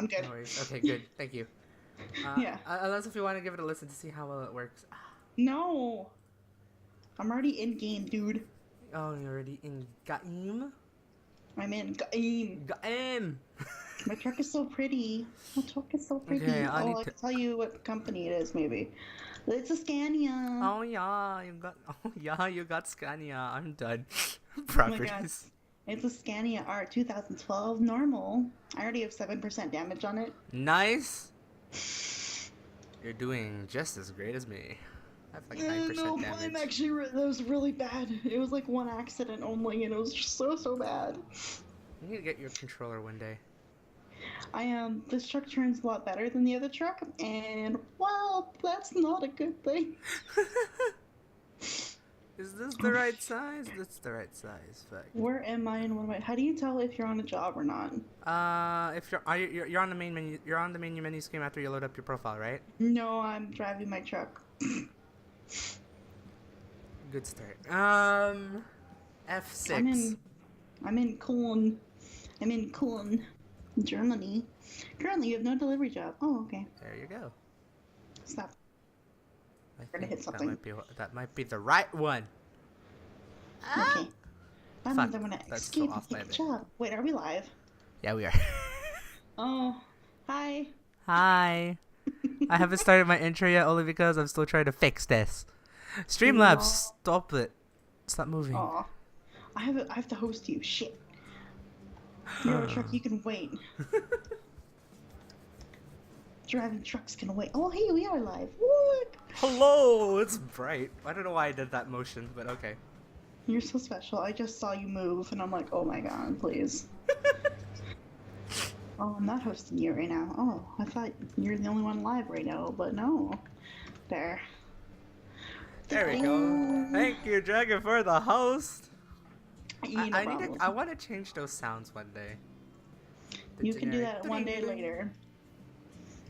I'm good. No worries. Okay, good. Thank you. Yeah. Unless if you want to give it a listen to see how well it works. No. I'm already in game, dude. Oh, you're already in game? I'm in game. Game! My truck is so pretty. My truck is so pretty. Okay, I oh, need I to... can tell you what company it is, maybe. It's a Scania. Oh yeah, you got Scania. I'm done. Oh my god. Properties. It's a Scania R 2012 normal. I already have 7% damage on it. Nice. You're doing just as great as me. I have like 9% no, damage. I'm actually that was really bad. It was like one accident only, and it was just so bad. You need to get your controller one day. This truck turns a lot better than the other truck, and well, that's not a good thing. Is this the right size? That's the right size. Fuck. Where am I and what am I? How do you tell if you're on a job or not? If you're on the main menu, you're on the menu screen after you load up your profile, right? No, I'm driving my truck. Good start. F6. I'm in Cologne. I'm in Cologne, Germany. Currently, you have no delivery job. Oh, okay. There you go. Stop. I Gonna hit think something. that might be the right one. Okay. That Fuck, means I'm gonna that's escape so and off by take a a bit. job. Wait, are we live? Yeah, we are. Oh, hi. Hi. I haven't started my intro yet only because I'm still trying to fix this. Streamlabs, stop it. Stop moving. Aw. I have to host you. Shit. You're a truck, you can wait. Driving trucks can wait. Oh, hey, we are live. Look. Hello, it's bright. I don't know why I did that motion, but okay. You're so special. I just saw you move, and I'm like, oh my god, please. Oh, I'm not hosting you right now. Oh, I thought you're the only one live right now, but no. There. There we go. Thank you, Dragon, for the host. I want to change those sounds one day. You can do that one day later.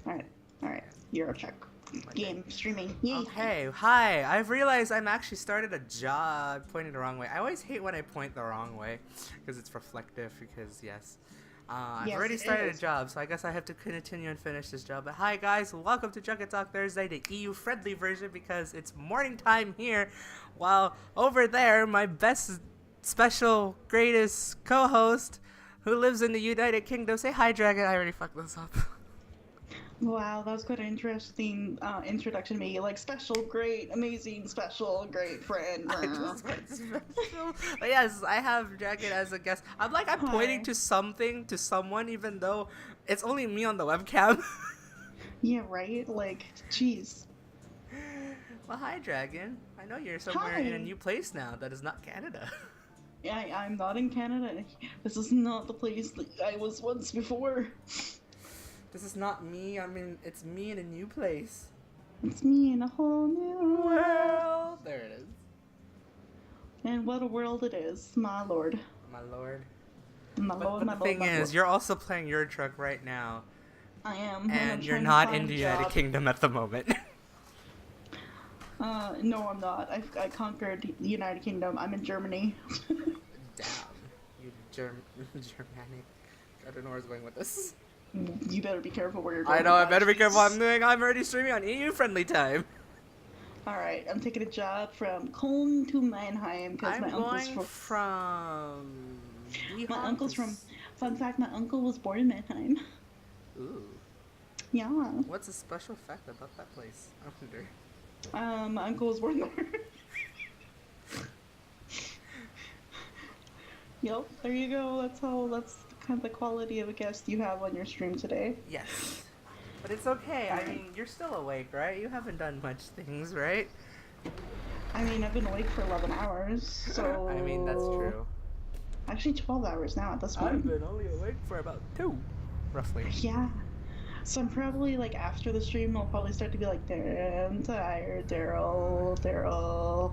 Alright. You're a check. Game streaming. Yay. Okay, hi. I've realized I'm actually started a job pointing the wrong way. I always hate when I point the wrong way because it's reflective. Because I've already started a job, so I guess I have to continue and finish this job. But hi guys, welcome to Junket Talk Thursday, the EU-friendly version because it's morning time here, while over there my best, special, greatest co-host who lives in the United Kingdom. Say hi, Dragon. I already fucked this up. Wow, that was quite an interesting introduction to me. Like, special, great, amazing, special, great friend. I just went special. But yes, I have Dragon as a guest. I'm pointing to something, to someone, even though it's only me on the webcam. Yeah, right? Like, jeez. Well, hi, Dragon. I know you're somewhere in a new place now that is not Canada. Yeah, I'm not in Canada. This is not the place that I was once before. This is not me. I mean, it's me in a new place. It's me in a whole new world. There it is. And what a world it is, my lord. My lord. My lord, but the thing is, you're also playing your truck right now. I am. And you're not in the United Kingdom at the moment. No, I'm not. I conquered the United Kingdom. I'm in Germany. Damn. You Germanic. I don't know where I was going with this. You better be careful where you're going. I know, I better be careful what I'm doing. I'm already streaming on EU-friendly time. Alright, I'm taking a job from Cologne to Mannheim because my uncle's from... My uncle's from... Fun fact, my uncle was born in Mannheim. Ooh. Yeah. What's a special fact about that place? I wonder. My uncle was born there. Yep, there you go. That's kind of the quality of a guest you have on your stream today. Yes. But it's okay. I mean, you're still awake, right? You haven't done much things, right? I mean, I've been awake for 11 hours, so... I mean, that's true. Actually, 12 hours now at this point. I've been only awake for about 2, roughly. Yeah. So I'm probably, like, after the stream, I'll probably start to be like, I'm tired, Daryl.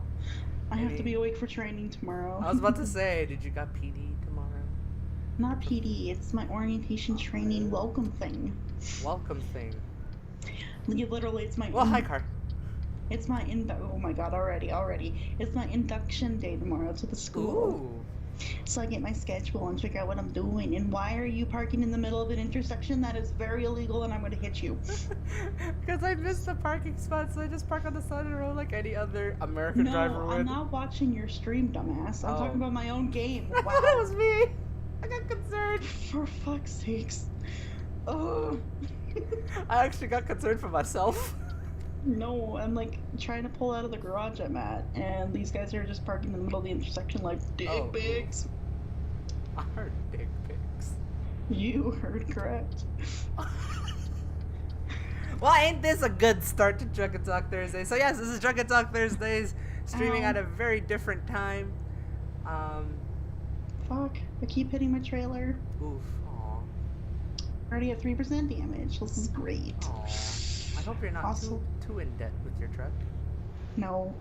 I have to be awake for training tomorrow. I was about to say, did you got PD tomorrow? Not PD, it's my orientation training welcome thing. Welcome thing. Literally, it's my... Well, hi, Car. It's my oh my god, already. It's my induction day tomorrow to the school. Ooh. so I get my schedule and figure out what I'm doing. And why are you parking in the middle of an intersection that is very illegal and I'm going to hit you? Because I missed the parking spot, so I just park on the side of the road like any other American driver would. I'm not watching your stream, dumbass. I'm talking about my own game. Wow. That was me. I got concerned. For fuck's sakes. Oh. I actually got concerned for myself. No, I'm like trying to pull out of the garage I'm at, and these guys are just parking in the middle of the intersection like dick pigs. I heard dick pigs. You heard correct. Well, ain't this a good start to Drunken Talk Thursday? So yes, this is Drunken Talk Thursdays, streaming at a very different time. Fuck, I keep hitting my trailer. Oof, aw. Already at 3% damage. This is great. Aw. I hope you're not too in debt with your truck. No.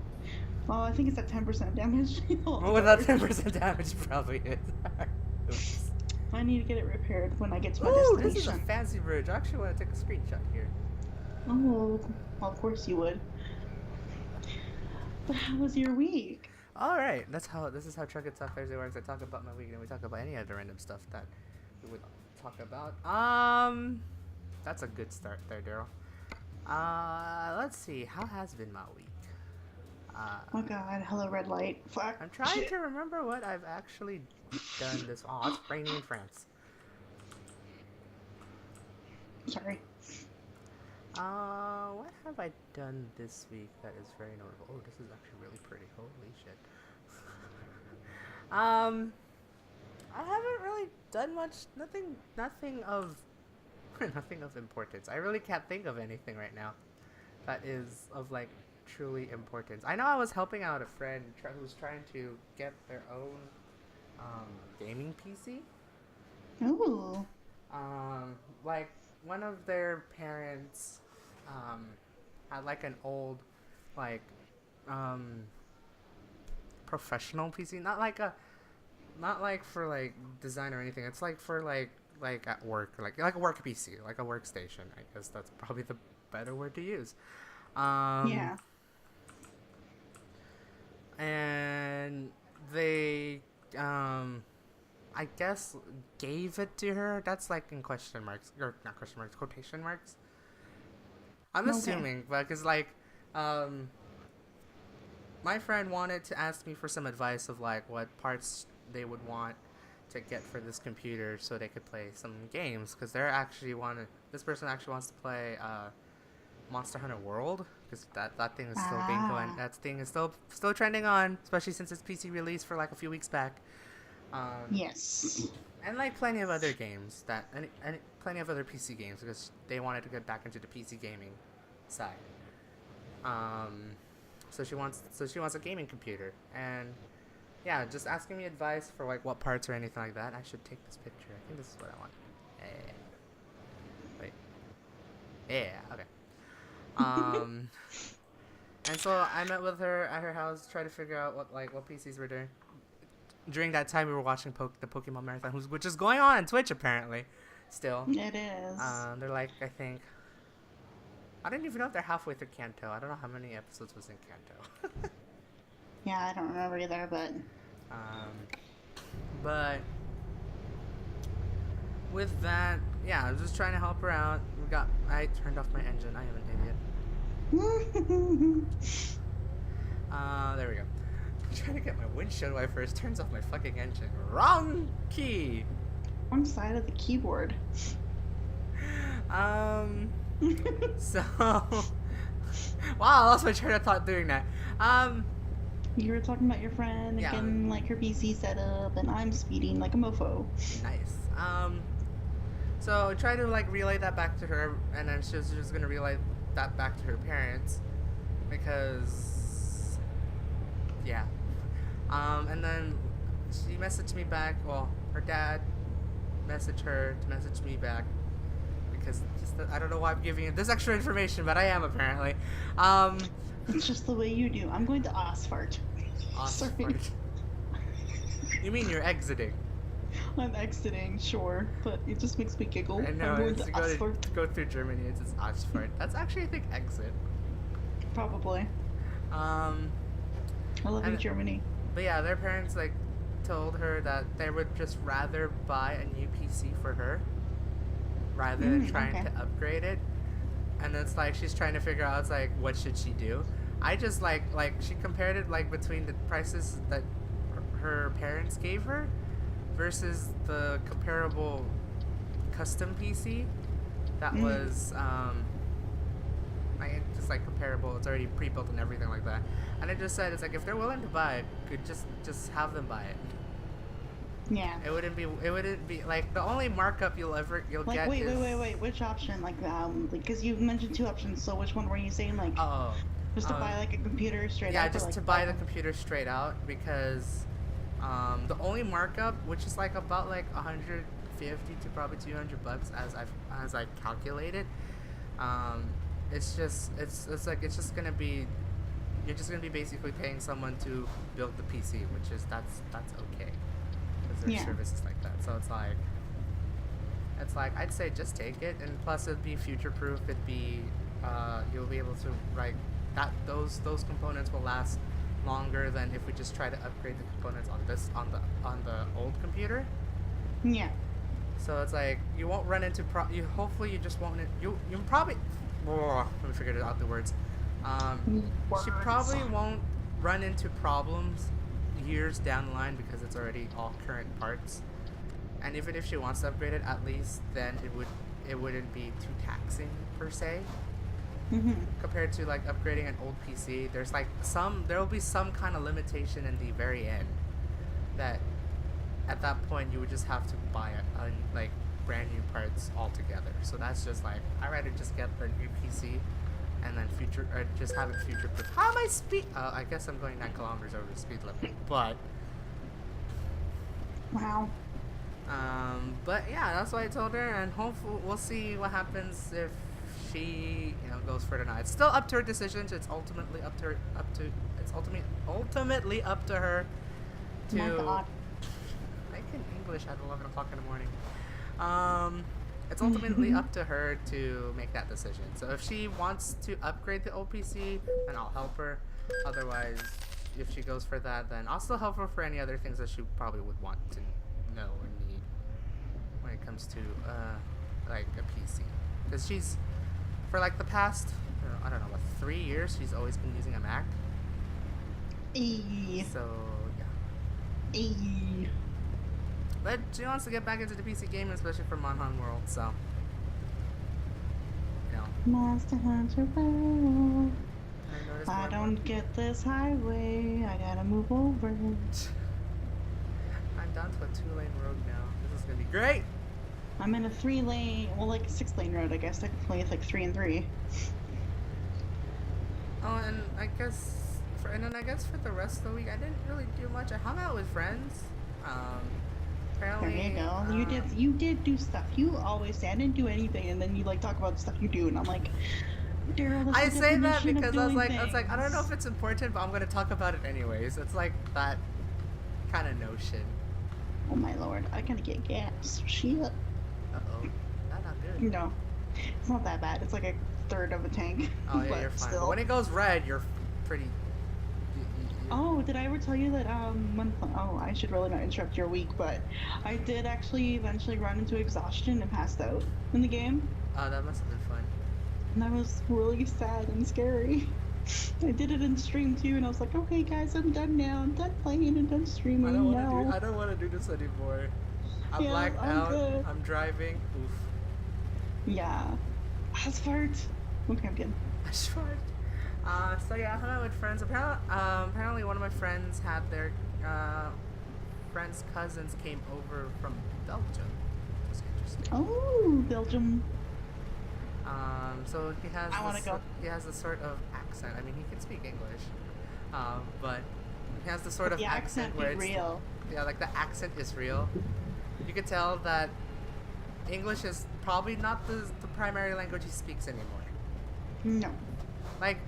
Well, I think it's at 10% damage. Well, without 10% damage, probably is. Oops. I need to get it repaired when I get to my destination. destination. This is a fancy bridge. I actually want to take a screenshot here. Oh, well, of course you would. But how was your week? All right, this is how Drunken Talk Thursday works. I talk about my week, and we talk about any other random stuff that we would talk about. That's a good start there, Daryl. Let's see. How has been my week? Oh god, hello red light. Fuck. I'm trying to remember what I've actually done this. Oh, it's raining in France. Sorry. What have I done this week that is very notable? Oh, this is actually really pretty. Holy shit. I haven't really done much. Nothing of importance. I really can't think of anything right now that is of like truly importance. I know I was helping out a friend who's trying to get their own gaming PC. Ooh. Like one of their parents had like an old professional PC, not like for like design or anything. It's like for like at work, like a work PC, like a workstation. I guess that's probably the better word to use. Yeah. And they, I guess, gave it to her. That's like in question marks, or not question marks, quotation marks. I'm assuming, but because like, my friend wanted to ask me for some advice of like what parts they would want to get for this computer so they could play some games, because this person actually wants to play Monster Hunter World, because that thing is still being going. That thing is still trending on, especially since its PC release for like a few weeks back. Yes. And like plenty of other games and plenty of other PC games, because they wanted to get back into the PC gaming side. So she wants a gaming computer, and yeah, just asking me advice for like what parts or anything like that. I should take this picture. I think this is what I want. Wait. Yeah. Okay. And so I met with her at her house, try to figure out what PCs we're doing. During that time, we were watching the Pokemon Marathon, which is going on Twitch apparently, still. It is. They're like, I think, I don't even know if they're halfway through Kanto. I don't know how many episodes was in Kanto. Yeah, I don't remember either, but. But with that, yeah, I was just trying to help her out. I turned off my engine. I am an idiot. There we go. I'm trying to get my windshield wipers. Turns off my fucking engine. Wrong key. Wrong side of the keyboard. So. Wow, I lost my train of thought doing that. You were talking about your friend and getting like her PC set up, and I'm speeding like a mofo. Nice. So try to like relay that back to her, and then she was just gonna relay that back to her parents, because yeah. And then she messaged me back. Well, her dad messaged her to message me back, because I don't know why I'm giving you this extra information, but I am apparently. It's just the way you do. I'm going to Osfart. Osfart. You mean you're exiting? I'm exiting, sure, but it just makes me giggle. I know, I'm going to go through Germany, it's just Osfart. That's actually, I think, exit. Probably. I love you, Germany. But yeah, their parents, like, told her that they would just rather buy a new PC for her rather than trying to upgrade it. And it's like she's trying to figure out, it's like, what should she do? I just like she compared it like between the prices that her parents gave her versus the comparable custom PC that was like just like comparable. It's already pre-built and everything like that. And I just said, it's like, if they're willing to buy it, could just have them buy it. Yeah. It wouldn't be like the only markup you'll like, get. Wait. Which option? Like because you mentioned 2 options. So which one were you saying? Like, just to buy like a computer straight out. Yeah, just to buy the computer straight out, because the only markup, which is like about like 150 to probably $200 as I calculated, it's just gonna be, you're just gonna be basically paying someone to build the PC, which is that's okay. There's services like that, so it's like I'd say just take it, and plus it'd be future proof. It'd be you'll be able to, like, that those components will last longer than if we just try to upgrade the components on the old computer. Yeah. So it's like you won't run into hopefully you just won't you probably let me figure out the words. She probably won't run into problems years down the line because it's already all current parts. And even if she wants to upgrade it, at least then it wouldn't be too taxing per se. Compared to like upgrading an old PC, there'll be some kind of limitation in the very end that at that point you would just have to buy like brand new parts altogether. So that's just like, I'd rather just get the new PC and then just have it future proof. How am I I guess I'm going 9 kilometers over the speed limit, but wow. But yeah, that's what I told her, and hopefully we'll see what happens if she, goes for it or not. It's still up to her decision. It's ultimately up to her. Ultimately up to her to. My God. I can English at 11 o'clock in the morning. It's ultimately up to her to make that decision. So if she wants to upgrade the old PC, then I'll help her. Otherwise, if she goes for that, then I'll still help her for any other things that she probably would want to know or need when it comes to like a PC. Because she's, for like the past, I don't know, 3 years, she's always been using a Mac. So yeah. But she wants to get back into the PC gaming, especially for Monhan World, so Monster Hunter World. I don't get this highway. I gotta move over. I'm down to a 2-lane road now. This is gonna be great. I'm in a 3-lane, well, like a 6-lane road, I guess. Technically, it's like 3 and 3. Oh, and I guess for the rest of the week, I didn't really do much. I hung out with friends. Apparently, there you go. You did do stuff. You always say I didn't do anything, and then you like talk about the stuff you do, and I'm like, Daryl. I say that because I was like, I don't know if it's important, but I'm gonna talk about it anyways. It's like that kind of notion. Oh my lord, I gotta get gas. Shit. Uh-oh. That's not good. No. It's not that bad. It's like a third of a tank. Oh yeah, you're fine. Still. But when it goes red, you're pretty... Oh, did I ever tell you that, I should really not interrupt your week, but I did actually eventually run into exhaustion and passed out in the game. Oh, that must have been fun. And that was really sad and scary. I did it in stream too, and I was like, okay guys, I'm done now. I'm done playing and done streaming. I don't want to do this anymore. I'm blacked out. Good. I'm driving. Oof. Yeah. Asphalt. Okay, I'm good. Asphalt. So yeah, I hung out with friends. Apparently one of my friends had their friend's cousins came over from Belgium. That's interesting. Oh, Belgium. So he has he has a sort of accent. I mean, he can speak English, but he has the sort of accent where it's real. Yeah, like the accent is real. You could tell that English is probably not the primary language he speaks anymore. No. Like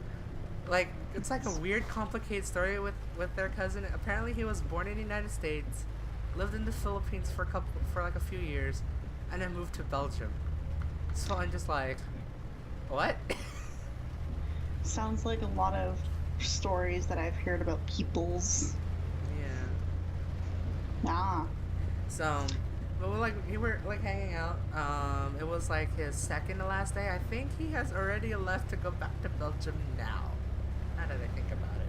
it's like a weird, complicated story with their cousin. Apparently, he was born in the United States, lived in the Philippines for like a few years, and then moved to Belgium. So I'm just like, what? Sounds like a lot of stories that I've heard about peoples. Ah. So, but we were like hanging out. It was like his second to last day. I think he has already left to go back to Belgium now. Now that I think about it.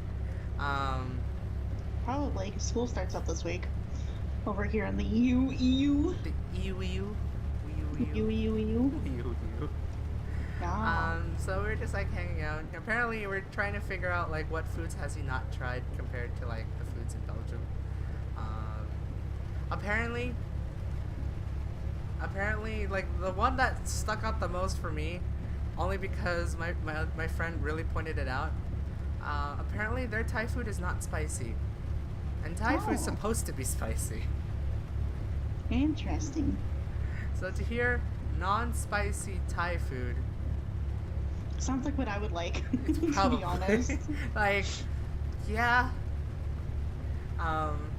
Probably. School starts up this week. Over here in the EU. The EU. EU. Ah. So we were just like hanging out. Apparently, we're trying to figure out like what foods has he not tried compared to like the foods in Belgium. Apparently, like the one that stuck out the most for me, only because my friend really pointed it out. Apparently, their Thai food is not spicy, and Thai food is supposed to be spicy. Interesting. So to hear non-spicy Thai food sounds like what I would like. to be honest. Like, yeah.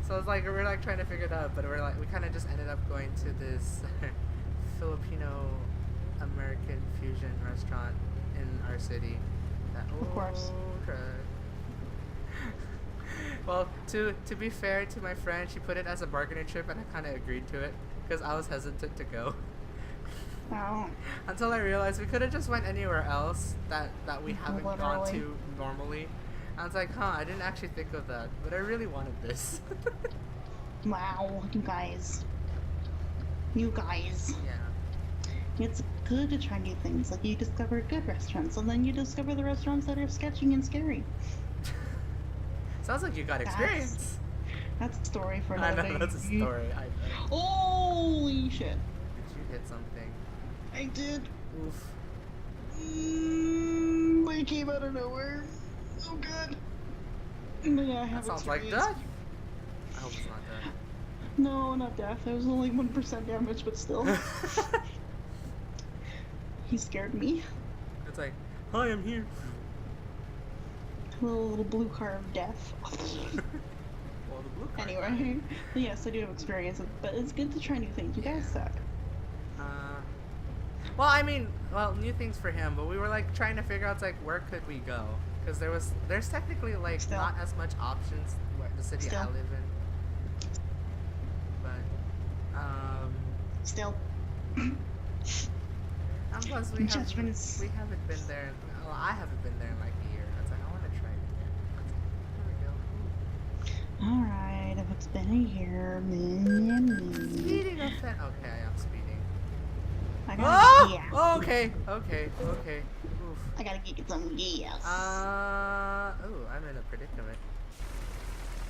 So it's like we're like trying to figure it out, but we kind of just ended up going to this Filipino American fusion restaurant in our city. Of course. Well, to be fair to my friend, she put it as a bargaining trip, and I kind of agreed to it because I was hesitant to go. Oh. Until I realized we could have just went anywhere else that we haven't gone Literally. to normally. I was like, I didn't actually think of that, but I really wanted this. Wow, you guys. You guys. Yeah. It's good to try new things. Like, you discover good restaurants, and then you discover the restaurants that are sketchy and scary. Sounds like you got experience. That's a story for I another know, day. that's a story. I know. Holy shit. Did you hit something? I did. Oof. They came out of nowhere. Oh god. Yeah, I have That sounds like experience. death. I hope it's not death. No, not death. It was only 1% damage, but still. He scared me. It's like, hi, I'm here. Little blue car of death. Well, the blue card. Anyway, yes, I do have experience, but it's good to try new things. You guys suck. Well, I mean, new things for him, but we were like trying to figure out like where could we go, because there's technically like Still. not as much options where the city I Still. live in. But Still. and plus we Judgment is- haven't been there. Well, I haven't been there in like a year. I was like, I want to try it again. There we go. Alright, if it's been a year, Speeding of that. Okay, I am speeding. I gotta Oh! yeah. Oh, okay. Oof. I gotta get some yes. Ooh, I'm in a predicament.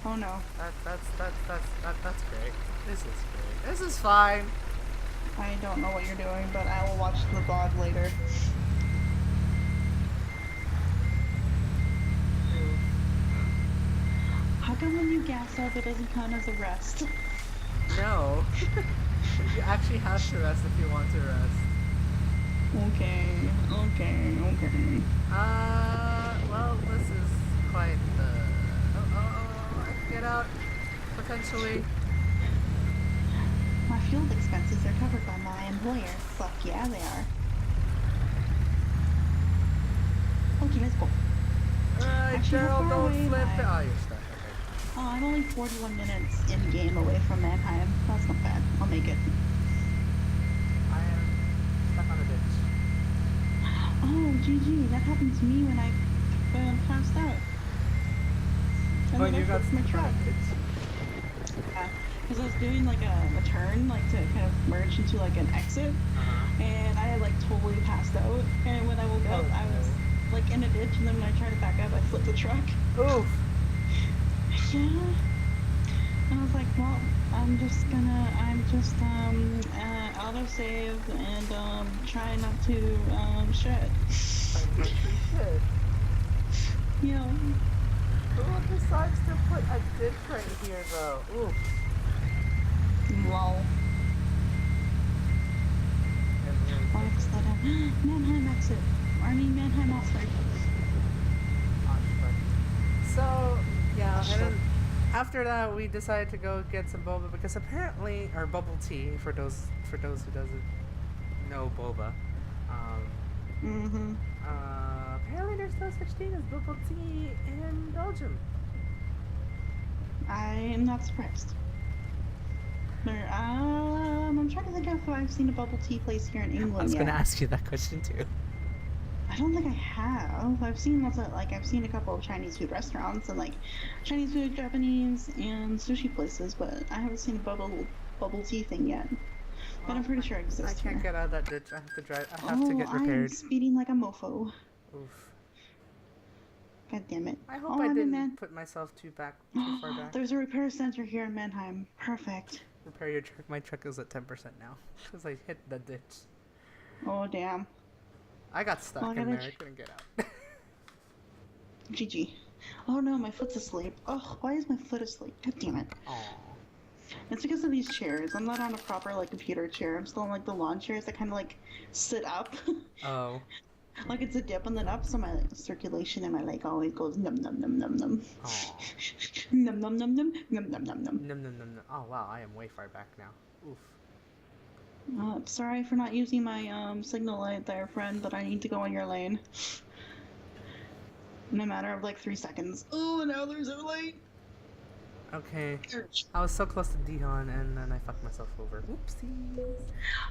Oh no. That's great. This is great. This is fine. I don't know what you're doing, but I will watch the VOD later. How come when you gas up it doesn't count as a rest? No. You actually have to rest if you want to rest. Okay. Well, this is quite the... Oh, I can get out. Potentially. My fuel expenses are covered by my employer. Fuck yeah, they are. Okay, let's go. Actually, how Cheryl, far away don't am flip I? the... Oh, you're stuck. Okay. Oh, I'm only 41 minutes in game away from Mannheim. That's not bad. I'll make it. I am stuck on a ditch. Oh, GG. That happened to me when I passed out. And then I flipped my truck. Yeah, because I was doing like a turn, like to kind of merge into like an exit, and I had like totally passed out. And when I woke up, I was like in a ditch, and then when I tried to back up, I flipped the truck. Oof. Yeah. And I was like, well, I'm just autosave and try not to shit. Shit. Yeah. Who decides to put a ditch right here, though? Oof. Lol. Box that up. Mannheim exit. Mannheim Oxford. So, yeah, and then after that we decided to go get some boba because apparently, or bubble tea for those who doesn't know boba. Apparently there's no such thing as bubble tea in Belgium. I am not surprised. I'm trying to think of if I've seen a bubble tea place here in England I was gonna yet. ask you that question too. I don't think I have. I've seen lots of I've seen a couple of Chinese food restaurants and like Chinese food, Japanese, and sushi places, but I haven't seen a bubble tea thing yet. But I'm pretty sure it I exists can't here. get out of that ditch. I have to drive. I have to Oh, get I am repaired. speeding like a mofo. Oof. God damn it. I hope Oh, I I'm in didn't put myself too far back. There's a repair center here in Mannheim. Perfect. Repair your truck. My truck is at 10% now because I hit the ditch. Oh, damn. I got stuck Well, I in gotta there. I couldn't get out. GG. Oh no, my foot's asleep. Oh, why is my foot asleep? God damn it. Aww. It's because of these chairs. I'm not on a proper like computer chair. I'm still on like the lawn chairs that kind of like sit up. Oh. Like it's a dip and then up, so my circulation in my leg always goes num num num num num. Aww. Num num num num num num num num. Num num num num. Oh wow, I am way far back now. Oof. Sorry for not using my signal light there, friend, but I need to go in your lane. In a matter of like 3 seconds. Oh, now there's a light. Okay. I was so close to Dijon and then I fucked myself over. Oopsies.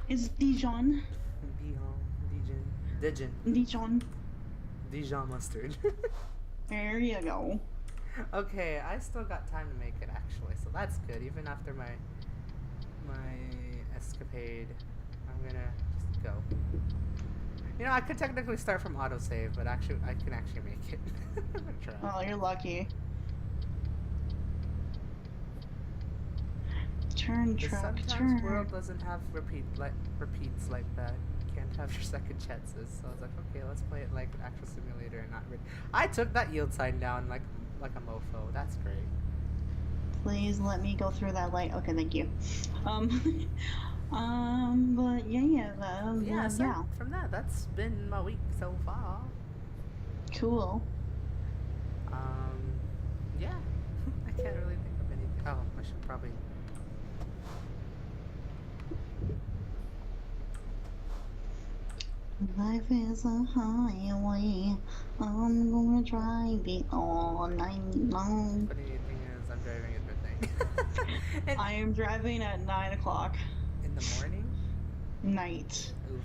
Is Dijon? Dijon Dijon. mustard. There you go. Okay, I still got time to make it actually, so that's good. Even after my escapade, I'm gonna just go. You know, I could technically start from autosave, but actually, I can actually make it. I'm gonna try. Oh, you're lucky. Turn, truck, Sometimes turn. world doesn't have repeats like that. You can't have your second chances. So I was like, okay, let's play it like an actual simulator and not. I took that yield sign down like a mofo. That's great. Please let me go through that light. Okay, thank you. But Yeah. So from that, that's been my week so far. Cool. Yeah. I can't really think of anything. Oh, I should probably. Life is a highway. I'm gonna drive it all night long. Funny thing is, I'm driving at midnight. I am driving at 9 o'clock. In the morning? Night. Oof.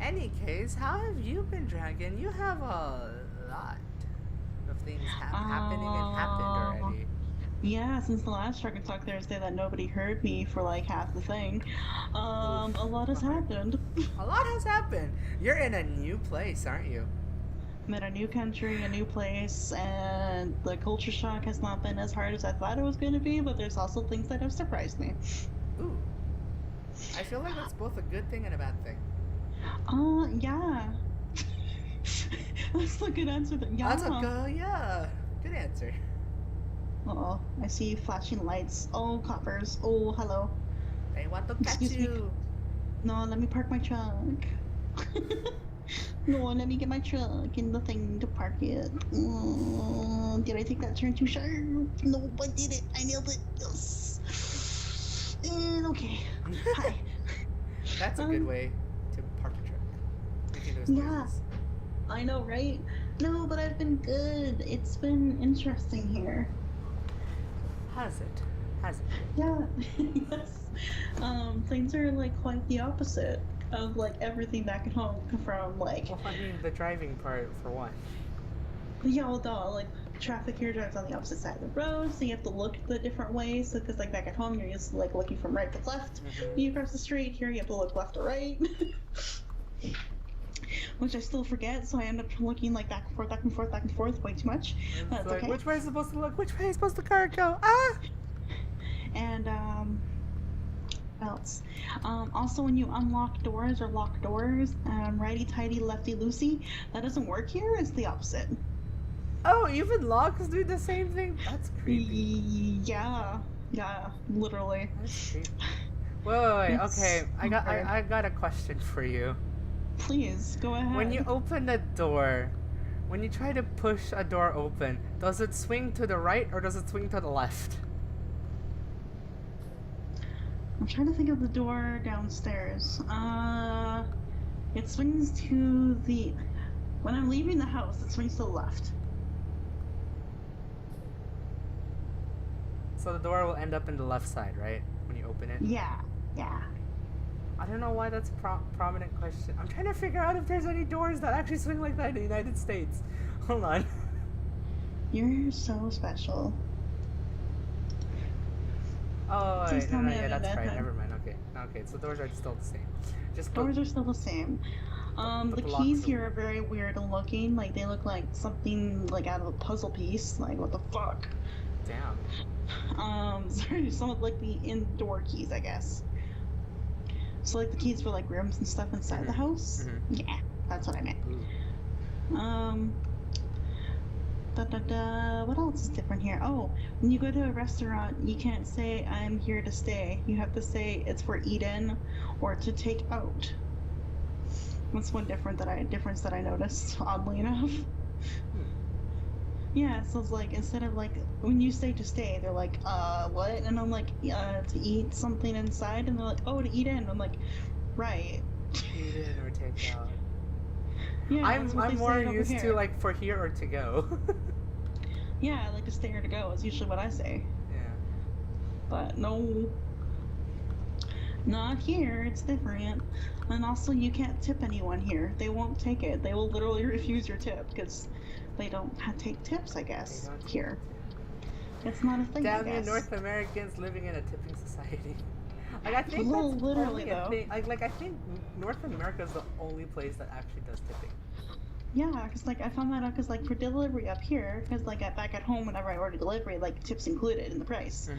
Any case, how have you been, Dragon? You have a lot of things happening and happened already. Yeah, since the last Dragon Talk Thursday that nobody heard me for like half the thing, a lot has happened. A lot has happened. You're in a new place, aren't you? I'm in a new country, a new place, and the culture shock has not been as hard as I thought it was going to be, but there's also things that have surprised me. Ooh. I feel like that's both a good thing and a bad thing. Yeah. That's a good answer. Yeah. That's a good, yeah. Good answer. Uh-oh, I see flashing lights. Oh, coppers. Oh, hello. They want to catch Excuse me. you. No, let me park my truck. No, let me get my truck in the thing to park it. Did I take that turn too sharp? No, I did it. I nailed it. Yes. And okay. Hi. That's a good way to park a truck. Making those Yeah. noises. I know, right? No, but I've been good. It's been interesting here. Has it? Has it? Yeah. Yes. Things are like quite the opposite of like everything back at home from like Well, I mean, the driving part for one. yeah, well, duh, like traffic here drives on the opposite side of the road, so you have to look the different ways. So, because like back at home, you're used to like looking from right to left. Mhm. You cross the street here, you have to look left to right. Which I still forget, so I end up looking like back and forth, back and forth, back and forth way too much. It's That's like, okay. which way is supposed to look? Which way is supposed the car go? Ah! And what else? Also, when you unlock doors or lock doors, righty-tighty, lefty-loosey, that doesn't work here. It's the opposite. Oh, even locks do the same thing? That's creepy. Yeah, literally. That's creepy. Wait. It's Okay, I hard. got a question for you. Please go ahead. When you open a door, when you try to push a door open, does it swing to the right or does it swing to the left? I'm trying to think of the door downstairs. It swings to the. When I'm leaving the house, it swings to the left. So So the door will end up in the left side, right? When you open it? Yeah. I don't know why that's a prominent question. I'm trying to figure out if there's any doors that actually swing like that in the United States. Hold on. You're so special. Oh, Please wait, tell me yeah, I'm that's in right. bed. Never mind. Okay, so doors are still the same. Just Doors are still the same. The blocks keys are here are very weird looking. Like, they look like something, like, out of a puzzle piece. Like, what the fuck? Damn. Sorry, some of, like, the indoor keys, I guess. So, like, the keys for, like, rooms and stuff inside the house? Yeah, that's what I meant. Ooh. What else is different here? Oh, when you go to a restaurant, you can't say, I'm here to stay. You have to say it's for eat in or to take out. That's one difference that I noticed, oddly enough. Yeah, so it's like, instead of like, when you say to stay, they're like, what? And I'm like, to eat something inside, and they're like, oh, to eat in. I'm like, right. Eat in or take out. Yeah, I'm more used here. to like for here or to go. Yeah, like to stay or to go is usually what I say. Yeah. But no, not here. It's different. And also, you can't tip anyone here. They won't take it. They will literally refuse your tip because they don't take tips, I guess, here. It's not a thing, Damn I guess. you North Americans living in a tipping society. Like, I think Well, that's literally, only a though. thing. Like, I think North America is the only place that actually does tipping. Yeah, because, like, I found that out because, like, for delivery up here, because, like, back at home, whenever I order delivery, like, tips included in the price.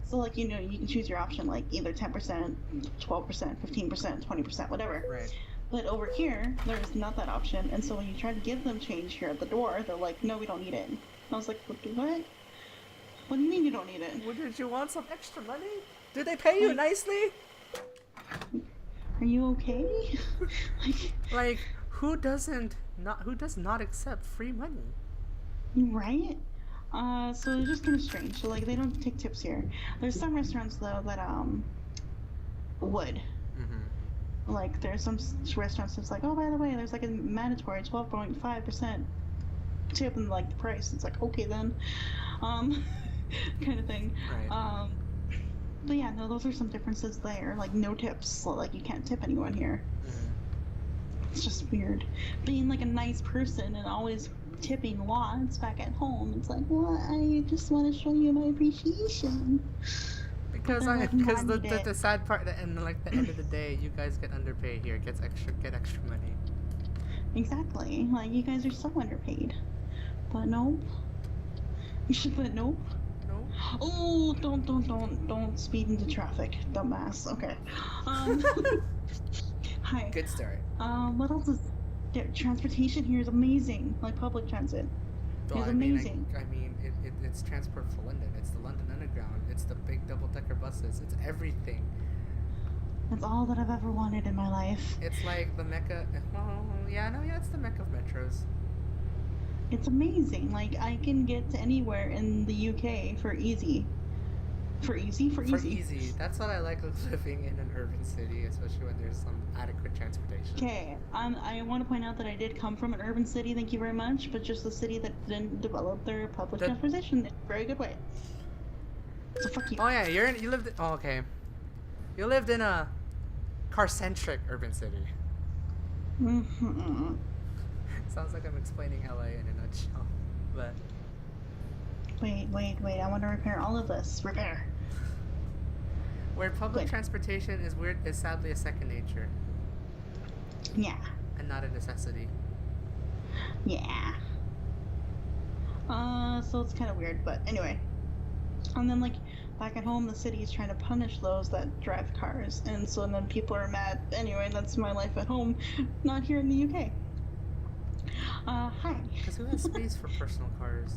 So, like, you know, you can choose your option, like, either 10%, 12%, 15%, 20%, whatever. Right. But over here, there's not that option, and so when you try to give them change here at the door, they're like, no, we don't need it. And I was like, what? What do you mean you don't need it? Wouldn't you want some extra money? Do they pay you nicely? Are you okay? Like, who does not accept free money? Right? So it's just kind of strange. So, like, they don't take tips here. There's some restaurants, though, that, would. Like, there's some restaurants that's like, oh, by the way, there's, like, a mandatory 12.5% tip in, like, the price. It's like, okay, then. Kind of thing. Right. But yeah, no, those are some differences there. Like, no tips. So, like, you can't tip anyone here. It's just weird. Being, like, a nice person and always tipping lots back at home, it's like, well, I just want to show you my appreciation. Because the sad part, and like the end of the day, you guys get underpaid here, get extra money. Exactly. Like, you guys are so underpaid. But nope. But nope. No. Oh, don't speed into traffic, dumbass. Okay. Hi. Good story. What else is there? Transportation here is amazing. Like, public transit Well, is I mean, amazing. it's transport for London. It's the London Underground. It's the big double-decker buses. It's everything. That's all that I've ever wanted in my life. It's like the mecca. Well, yeah, it's the mecca of metros. It's amazing. Like, I can get to anywhere in the UK for easy. For easy. That's what I like of living in an urban city, especially when there's some adequate transportation. Okay, I want to point out that I did come from an urban city, thank you very much, but just a city that didn't develop their public transportation in a very good way. So fuck you. Oh yeah, you lived. Oh, okay. You lived in a car-centric urban city. Sounds like I'm explaining LA in a nutshell, but. Wait, I want to repair all of this. Repair. Where public transportation is sadly a second nature. Yeah. And not a necessity. Yeah. So it's kind of weird, but anyway. And then, like, back at home, the city is trying to punish those that drive cars, and so then people are mad. Anyway, that's my life at home, not here in the UK. Hi. Because who has space for personal cars?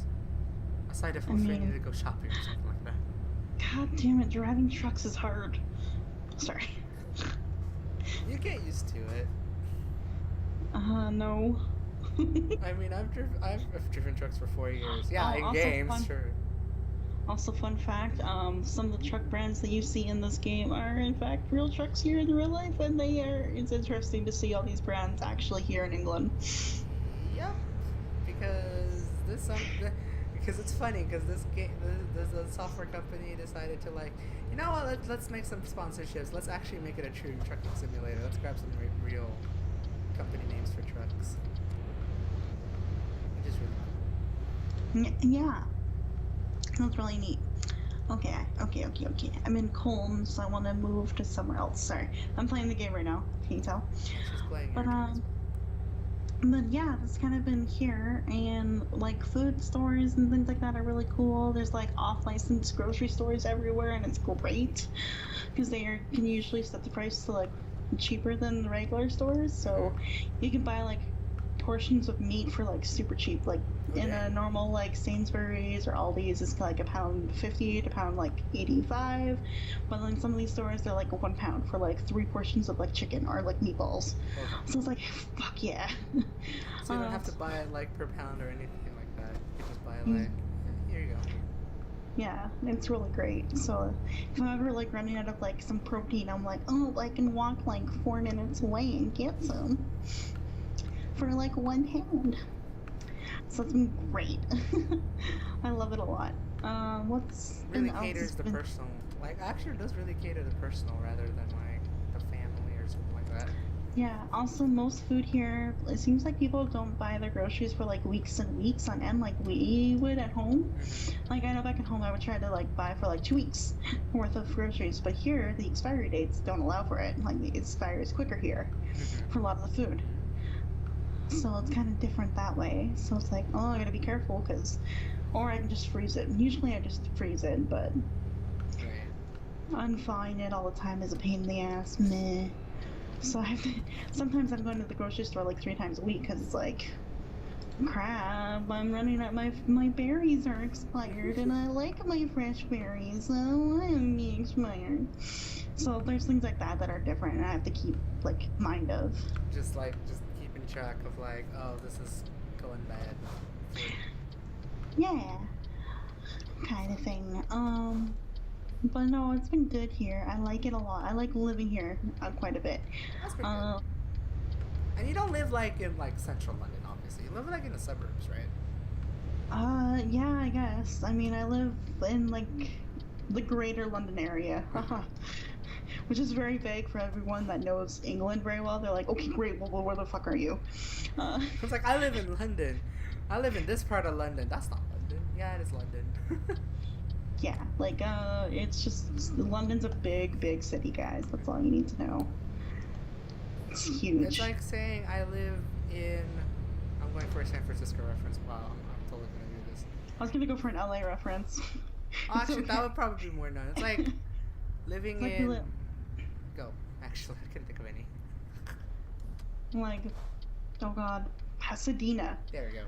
Aside if we need to go shopping or something like that. God damn it, driving trucks is hard. Sorry. You get used to it. No. I mean, I've driven trucks for 4 years. Yeah, in games, sure. Also, fun fact, some of the truck brands that you see in this game are, in fact, real trucks here in real life, and it's interesting to see all these brands actually here in England. Yep. because it's funny because this game, the software company decided to like, you know what? Let's make some sponsorships. Let's actually make it a true trucking simulator. Let's grab some real company names for trucks. Which is really cool. Yeah, that's really neat. Okay. I'm in Colm, so I want to move to somewhere else. Sorry, I'm playing the game right now. Can you tell? She's playing. But yeah, that's kind of been here, and like food stores and things like that are really cool. There's like off-licensed grocery stores everywhere, and it's great because they can usually set the price to like cheaper than the regular stores. So you can buy like portions of meat for like super cheap, like in a normal like Sainsbury's or Aldi's it's like £1.50 to £1.85, but in some of these stores they're like £1 for like 3 portions of like chicken or like meatballs. So it's like fuck yeah. So you don't have to buy it like per pound or anything like that. You just buy it like here you go. Yeah, it's really great. So if I'm ever like running out of like some protein, I'm like, oh, I can walk like 4 minutes away and get some for like £1. So it's been great. I love it a lot. What's really caters the personal. Like actually, it does really cater the personal rather than like the family or something like that. Yeah. Also, most food here, it seems like people don't buy their groceries for like weeks and weeks on end, like we would at home. Like I know back at home, I would try to like buy for like 2 weeks worth of groceries, but here the expiry dates don't allow for it. Like it expires quicker here for a lot of the food. So it's kind of different that way. So it's like, oh, I gotta be careful or I can just freeze it. Usually I just freeze it, but unfrying it all the time is a pain in the ass. Meh. So sometimes I'm going to the grocery store like 3 times a week because it's like, crap, I'm running out. My berries are expired, and I like my fresh berries, so I want them to be expired. So there's things like that are different, and I have to keep like mind of. Just keeping track of like, oh, this is going bad. Yeah, kind of thing. But no, it's been good here. I like it a lot. I like living here quite a bit. That's pretty good. And you don't live like in like central London, obviously. You live like in the suburbs, right? Yeah, I guess. I mean, I live in like the greater London area. Which is very vague for everyone that knows England very well. They're like, okay, great, well, where the fuck are you? It's like, I live in London. I live in this part of London. That's not London. Yeah, it is London. Yeah, like, it's just, London's a big city, guys. That's all you need to know. It's huge. It's like saying I live in, I'm going for a San Francisco reference. Wow, I'm totally going to do this. I was going to go for an LA reference. Actually, okay. That would probably be more known. It's like living like in... Go. Actually, I couldn't think of any. Like, oh god, Pasadena. There we go.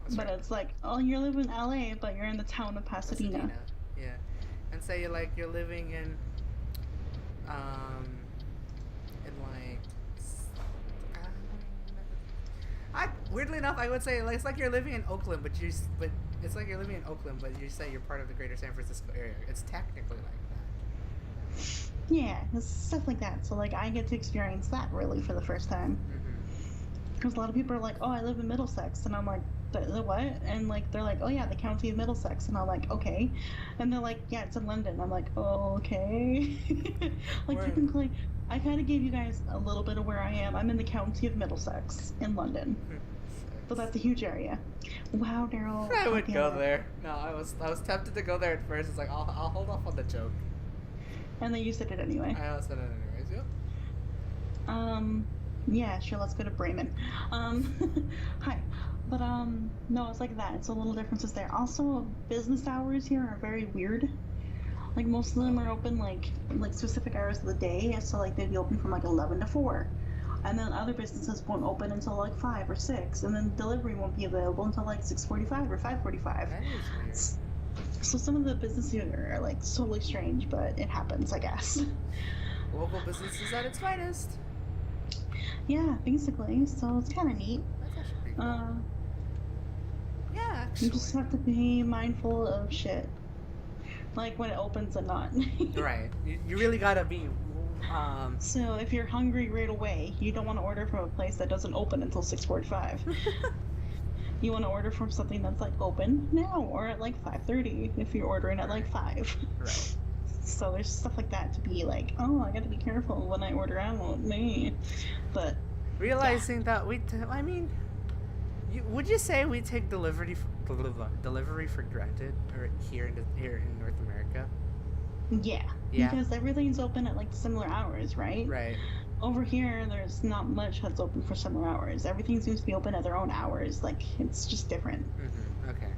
That's but right. It's like, oh, you live in LA, but you're in the town of Pasadena. Yeah. And say you're living in weirdly enough, I would say it's like you're living in Oakland, but it's like you're living in Oakland, but you say you're part of the greater San Francisco area. It's technically like that. Yeah, it's stuff like that. So like I get to experience that really for the first time. Because a lot of people are like, oh, I live in Middlesex, and I'm like, the what? And like they're like, oh yeah, the county of Middlesex, and I'm like, okay. And they're like, yeah, it's in London. I'm like, oh, okay. Like technically, I kind of gave you guys a little bit of where I am. I'm in the county of Middlesex in London. So that's a huge area. Wow, Daryl. I would go there. No, I was tempted to go there at first. It's like I'll hold off on the joke. And then you said it anyway. I said it anyways. Yep. Yeah, sure. Let's go to Bremen. Hi. But no, it's like that. It's a little differences there. Also, business hours here are very weird. Like most of them are open like specific hours of the day. So like they'd be open from like 11 to 4. And then other businesses won't open until like 5 or 6, and then delivery won't be available until like 6:45 or 5:45. So some of the businesses here are like totally strange, but it happens, I guess. Local businesses at its finest. Yeah, basically. So it's kind of neat. That's actually pretty cool. Yeah, actually. You just have to be mindful of shit, like when it opens and not. Right. You really gotta be. So if you're hungry right away, you don't want to order from a place that doesn't open until 6:45. you want to order from something that's like open now or at like 5:30 if you're ordering at like 5. Right. So there's stuff like that to be like, oh, I got to be careful when I order out, me. But realizing that I mean, would you say we take delivery for granted or here in North America? yeah, because everything's open at like similar hours, right? Right. Over here, there's not much that's open for similar hours. Everything seems to be open at their own hours. Like, it's just different. Okay.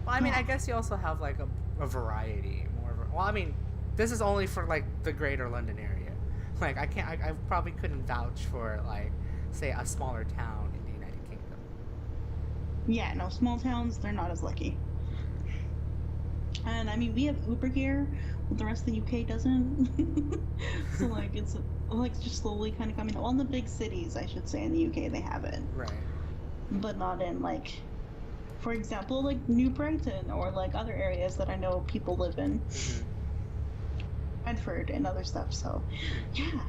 Well, I mean, I guess you also have like a variety more. Well, I mean, this is only for like the greater London area. Like, I probably couldn't vouch for like, say, a smaller town in the United Kingdom. Yeah, no, small towns, they're not as lucky. And I mean, we have Uber here, but the rest of the UK doesn't. So like, it's like just slowly kind of coming. Well, in the big cities, I should say, in the UK, they have it. Right. But not in like, for example, like New Brighton or like other areas that I know people live in. Bedford and other stuff. So, yeah.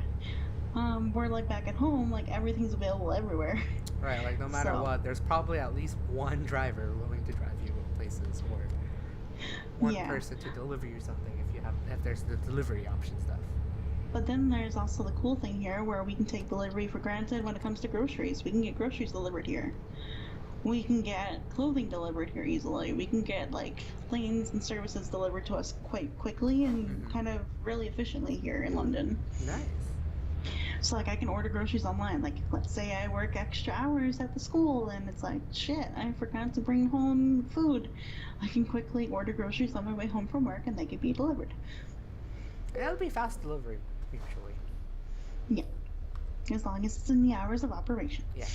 We're like back at home, like everything's available everywhere. Right, like no matter what, there's probably at least one driver willing to drive you places, or one person to deliver you something if there's the delivery option stuff. But then there's also the cool thing here where we can take delivery for granted when it comes to groceries. We can get groceries delivered here. We can get clothing delivered here easily. We can get like things and services delivered to us quite quickly and kind of really efficiently here in London. Nice. So like I can order groceries online. Like let's say I work extra hours at the school and it's like, shit, I forgot to bring home food. I can quickly order groceries on my way home from work and they can be delivered. That'll be fast delivery, usually. Yeah. As long as it's in the hours of operation. Yeah.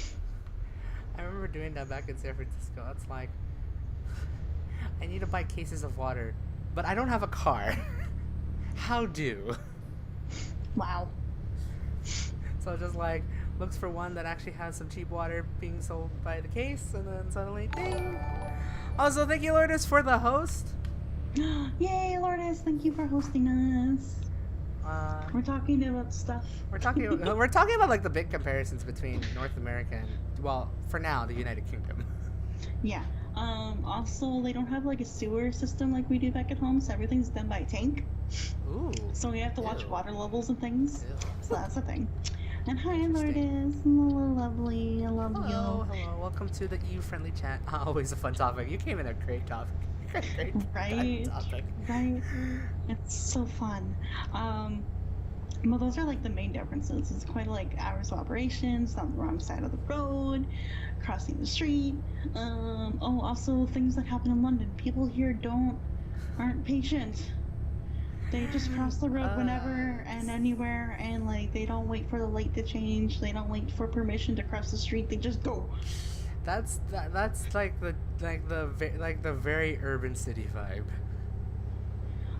I remember doing that back in San Francisco. It's like, I need to buy cases of water, but I don't have a car. How do? Wow. So just like looks for one that actually has some cheap water being sold by the case, and then suddenly ding. Also, thank you, Lourdes, for the host. Yay, Lourdes! Thank you for hosting us. We're talking about stuff. We're talking about like the big comparisons between North America and, well, for now, the United Kingdom. Yeah. Also, they don't have like a sewer system like we do back at home, so everything's done by tank. Ooh. So we have to watch water levels and things. Ew. So that's a thing. And hi, Lourdes. Lovely. I love you. Hello. Welcome to the EU-friendly chat. Always a fun topic. You came in a great topic. Right. Right. It's so fun. Well, those are like the main differences. It's quite like hours of operations, on the wrong side of the road, crossing the street. Also things that happen in London. People here aren't patient. They just cross the road whenever and anywhere, and like they don't wait for the light to change. They don't wait for permission to cross the street. They just go. That's like the very urban city vibe.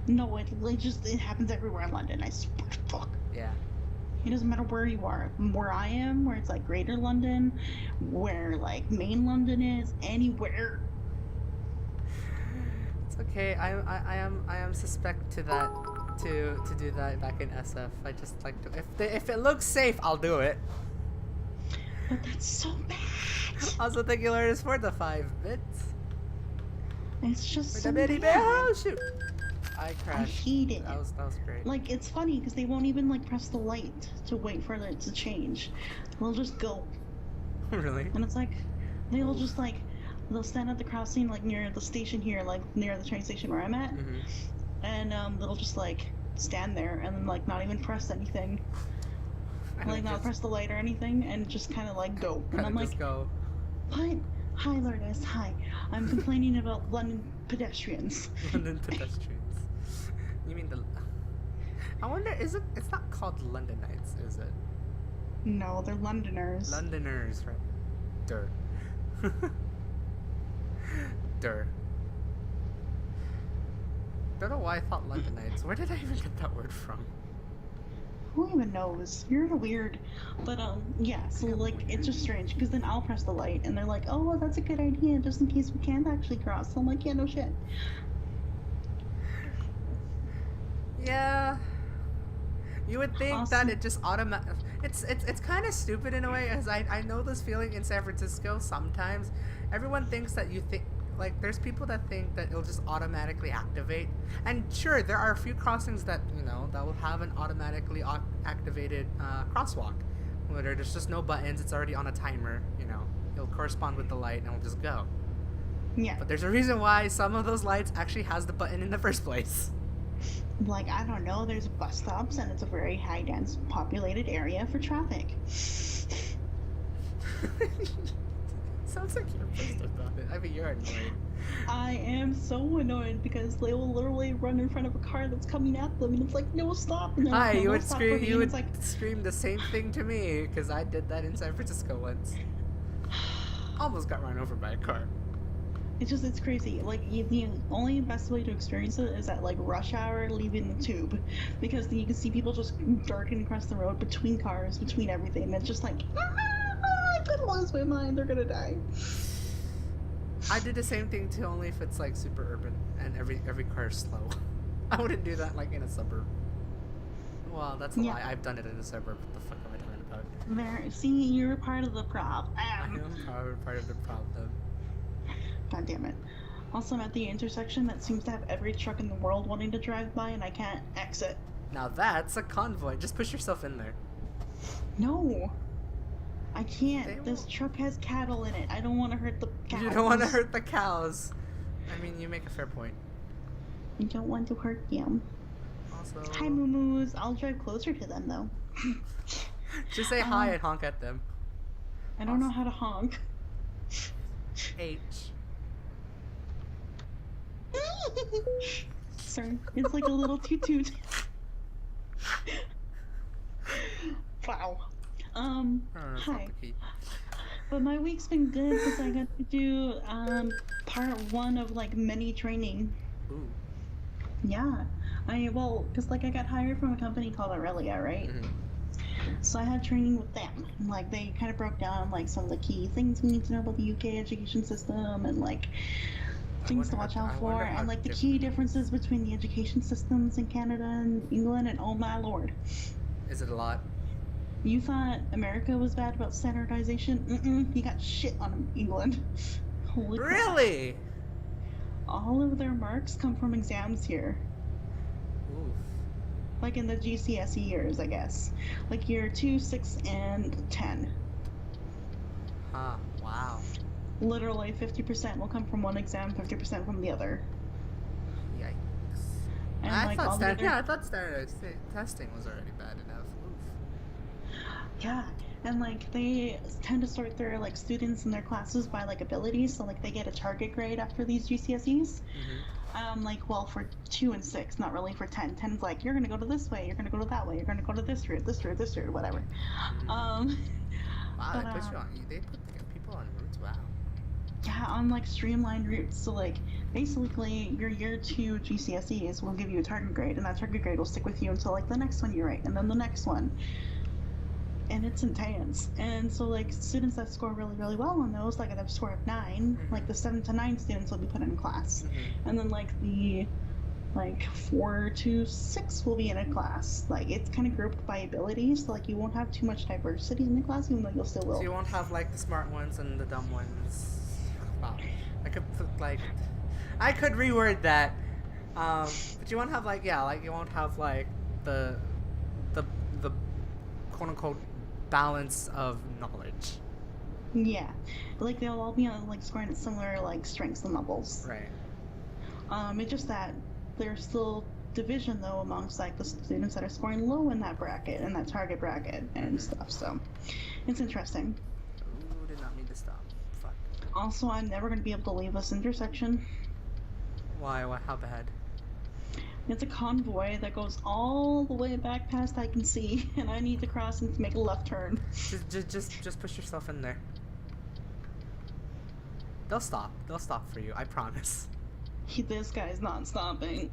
No, it happens everywhere in London. I swear to fuck. Yeah. It doesn't matter where you are. Where I am, where it's like Greater London, where like main London is, anywhere. It's okay. I am suspect to that to do that back in SF. I just like to if it looks safe, I'll do it. But that's so bad. Also, thank you, Lourdes, for the 5 bits. It's just For so the bitty bad. Oh shoot! I crashed. I hate it. That was great. Like, it's funny because they won't even like press the light to wait for it to change. They'll just go. Really? And it's like, they'll stand at the crossing like near the station here, like near the train station where I'm at, and they'll just like stand there and then like not even press anything. Like not press the light or anything, and just kind of like go. And I'm like, go. What? Hi, Lourdes. Hi. I'm complaining about London pedestrians. London pedestrians. You mean I wonder, it's not called Londonites, is it? No, they're Londoners. Londoners, right? Dur. Dur. Don't know why I thought Londonites. Where did I even get that word from? Who even knows? You're weird. But, yeah, so, like, it's just strange, because then I'll press the light, and they're like, oh, well, that's a good idea, just in case we can't actually cross. So I'm like, yeah, no shit. Yeah. You would think that Awesome. it just it's kind of stupid in a way, as I know this feeling in San Francisco sometimes. Everyone thinks that you think, like, there's people that think that it'll just automatically activate. And sure, there are a few crossings that, that will have an automatically activated crosswalk. Where there's just no buttons, it's already on a timer, It'll correspond with the light and it'll just go. Yeah. But there's a reason why some of those lights actually has the button in the first place. Like, I don't know, there's bus stops and it's a very high dense populated area for traffic. Sounds like you're pissed about it. I mean, you're annoyed. I am so annoyed because they will literally run in front of a car that's coming at them and it's like, no, stop. And Hi, like, no, you no, would stop scream. for me. You And would it's like, scream the same thing to me because I did that in San Francisco once. Almost got run over by a car. it's crazy. Like, the only best way to experience it is at like rush hour leaving the tube, because then you can see people just darting across the road between cars, between everything. And it's just like, I'm gonna lose my mind. They're gonna die. I did the same thing too, only if it's like super urban and every car is slow. I wouldn't do that like in a suburb. Well, that's a Yeah. lie. I've done it in a suburb. What the fuck am I talking about? There, see, you're part of the problem. I am probably part of the problem. God damn it. Also, I'm at the intersection that seems to have every truck in the world wanting to drive by, and I can't exit. Now that's a convoy. Just push yourself in there. No, I can't. They This won't. truck has cattle in it. I don't want to hurt the cows. You don't want to hurt the cows. I mean, you make a fair point. I don't want to hurt them. Also, Hi, moo-moos. I'll drive closer to them, though. just say hi and honk at them. I don't know how to honk. H. Sorry, it's like a little toot-toot. Wow. Oh, that's not Hi. the key. But my week's been good because I got to do part 1 of like many training. Ooh. Yeah. Because like I got hired from a company called Aurelia, right? Mhm. So I had training with them. And, like, they kind of broke down like some of the key things we need to know about the UK education system and like things to watch out for, and like the key differences between the education systems in Canada and England. And oh my lord, Is it a lot? you thought America was bad about standardization? You got shit on England. Holy crap. Really? All of their marks come from exams here. Oof. Like in the GCSE years, I guess. Like year 2, 6, and 10. Huh. Wow. Literally 50% will come from one exam, 50% from the other. Yikes. And I like thought all the other... I thought standardized testing was already bad enough. Oof. Yeah, and like they tend to sort their like students in their classes by like abilities, so like they get a target grade after these GCSEs. Like, well, for 2 and 6, not really for 10. 10's like, you're gonna go to this way, you're gonna go to that way, you're gonna go to this route, whatever. Wow, But, they put you on. They put people on routes. Wow. yeah, on like streamlined routes. So like basically your year 2 GCSEs will give you a target grade, and that target grade will stick with you until like the next one you write, and then the next one. And it's intense. And so like students that score really, really well on those, like at a score of 9, like the 7 to 9 students will be put in class. And then like the 4 to 6 will be in a class. Like it's kind of grouped by abilities, so like you won't have too much diversity in the class, even though you'll still will. So you won't have like the smart ones and the dumb ones. Wow. I could put like, I could reword that. But you won't have like, yeah, like you won't have like the quote unquote balance of knowledge. Yeah, like they'll all be on like scoring at similar like strengths and levels. Right. It's just that there's still division though amongst like the students that are scoring low in that bracket and that target bracket and stuff. So it's interesting. Ooh, did not mean to stop. Fuck. Also, I'm never going to be able to leave this intersection. Why? What? How bad? It's a convoy that goes all the way back past I can see, and I need to cross and make a left turn. Just push yourself in there. They'll stop. They'll stop for you. I promise. This guy's not stopping.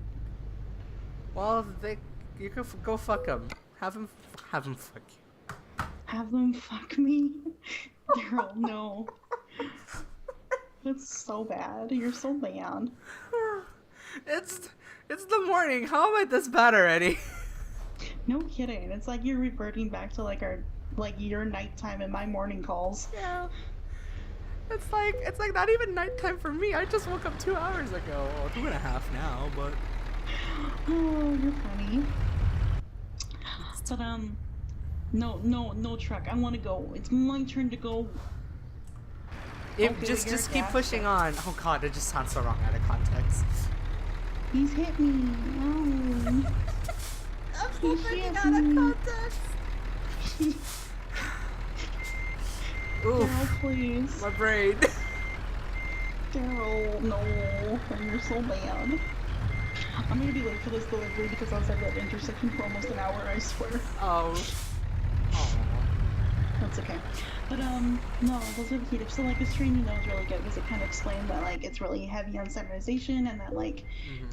Well, you can go fuck him. Have him fuck you. Have them fuck me? Daryl, no. It's so bad. You're so bad. It's the morning. How am I this bad already? No kidding. It's like you're reverting back to like our like your nighttime and my morning calls. Yeah. It's like not even nighttime for me. I just woke up 2 hours ago. Well, 2.5 now, but Oh, you're funny. But no truck. I want to go. It's my turn to go. just keep pushing on. Oh god, it just sounds so wrong out of context. He's hit me. Oh. I'm still thinking out of context. Oof. Daryl, please. My brain. Daryl, no. You're so bad. I'm gonna be late for this delivery because I was at that intersection for almost an hour, I swear. Oh. Oh. That's okay. But, no, those are the key tips. So, like, this training, that was really good because it kind of explained that, like, it's really heavy on standardization and that, like,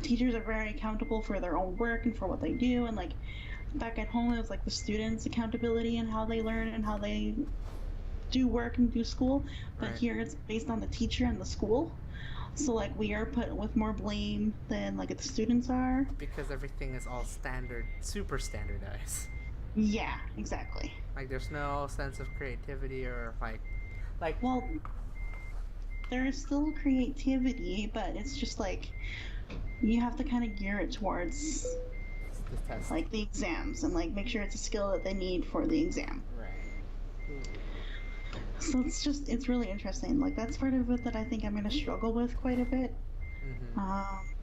teachers are very accountable for their own work and for what they do. And, like, back at home, it was, like, the students' accountability and how they learn and how they do work and do school. But here it's based on the teacher and the school. So, like, we are put with more blame than, like, the students are. Because everything is all super standardized. Yeah, exactly. Like, there's no sense of creativity or, like... Well, there is still creativity, but it's just, like, you have to kind of gear it towards, the test. like, the exams and, like, make sure it's a skill that they need for the exam. Right. So it's really interesting. Like, that's part of it that I think I'm going to struggle with quite a bit.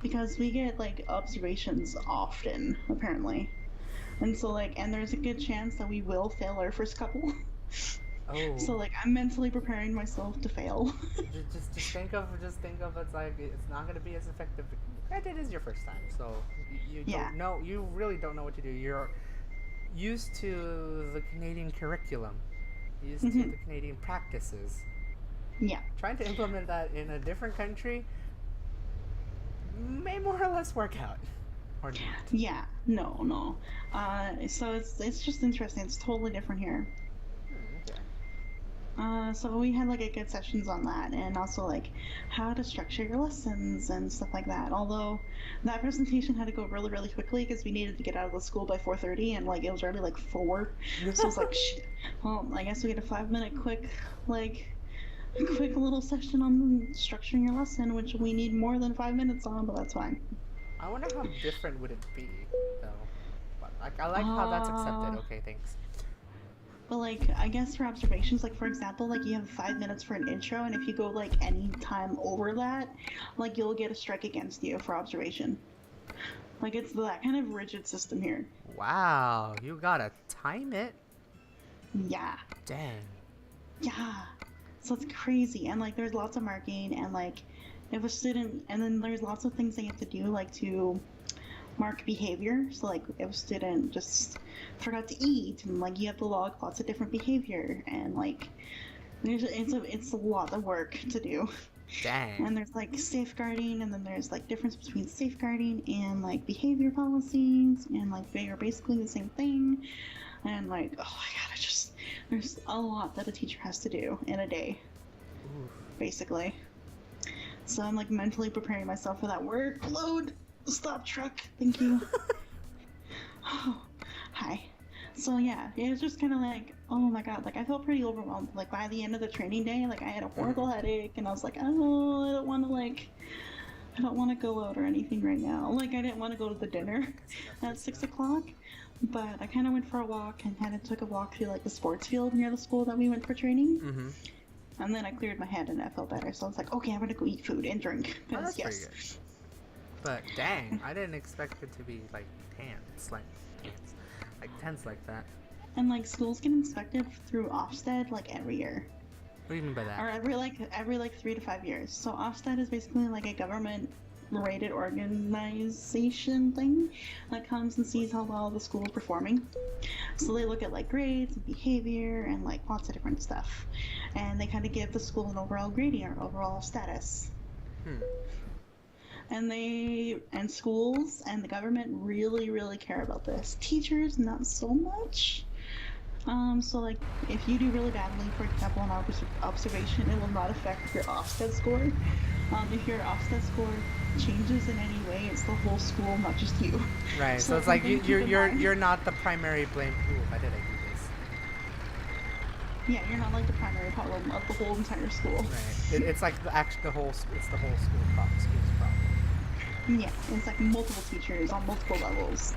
Because we get, like, observations often, apparently. And so, like, and there's a good chance that we will fail our first couple. Oh. So, like, I'm mentally preparing myself to fail. just think of it's like, it's not going to be as effective. It is your first time, so you don't know, you really don't know what to do. You're used to the Canadian curriculum. Used to the Canadian practices. Yeah. Trying to implement that in a different country may more or less work out. Or not. Yeah. No. So it's just interesting. It's totally different here. Okay. So we had like a good sessions on that, and also like how to structure your lessons and stuff like that. Although that presentation had to go really, really quickly because we needed to get out of the school by 4:30, and like it was already like 4. So I was like, shit. Well, I guess we get a 5-minute quick little session on structuring your lesson, which we need more than 5 minutes on, but that's fine. I wonder how different would it be, though. But, like, I like how that's accepted. Okay, thanks. But like, I guess for observations, like for example, like you have 5 minutes for an intro, and if you go like any time over that, like you'll get a strike against you for observation. Like it's that kind of rigid system here. Wow, you gotta time it. Yeah. Dang. Yeah. So it's crazy, and like there's lots of marking, and like if a student, and then there's lots of things they have to do, like to mark behavior. So like if a student just forgot to eat, and like you have to log lots of different behavior, and like it's a lot of work to do. Dang. And there's like safeguarding, and then there's like difference between safeguarding and like behavior policies, and like they are basically the same thing. And like, oh my god, there's a lot that a teacher has to do in a day. Oof. Basically. So I'm like mentally preparing myself for that workload. Stop truck, thank you. Oh, hi. So yeah, it was just kind of like, oh my god, like I felt pretty overwhelmed. Like by the end of the training day, like I had a horrible headache, and I was like, oh, I don't want to go out or anything right now. Like I didn't want to go to the dinner at 6 o'clock, but I kind of went for a walk and kind of took a walk through like the sports field near the school that we went for training. And then I cleared my head and I felt better. So I was like, okay, I'm gonna go eat food and drink. Oh, that's pretty good. But dang, I didn't expect it to be like tense like that. And like schools get inspected through Ofsted like every year. What do you mean by that? Or every 3 to 5 years. So Ofsted is basically like a government rated organization thing that comes and sees how well the school is performing. So they look at like grades and behavior and like lots of different stuff, and they kind of give the school an overall grading or overall status. And schools and the government really, really care about this. Teachers, not so much. So like, if you do really badly, for example, on observation, it will not affect your Ofsted score. If your Ofsted score changes in any way, it's the whole school, not just you. Right. So it's like you're not the primary blame. Ooh, why did I do this? Yeah, you're not like the primary problem of the whole entire school. Right. It's like the whole it's the whole school's problem. Yeah, it's like multiple teachers on multiple levels.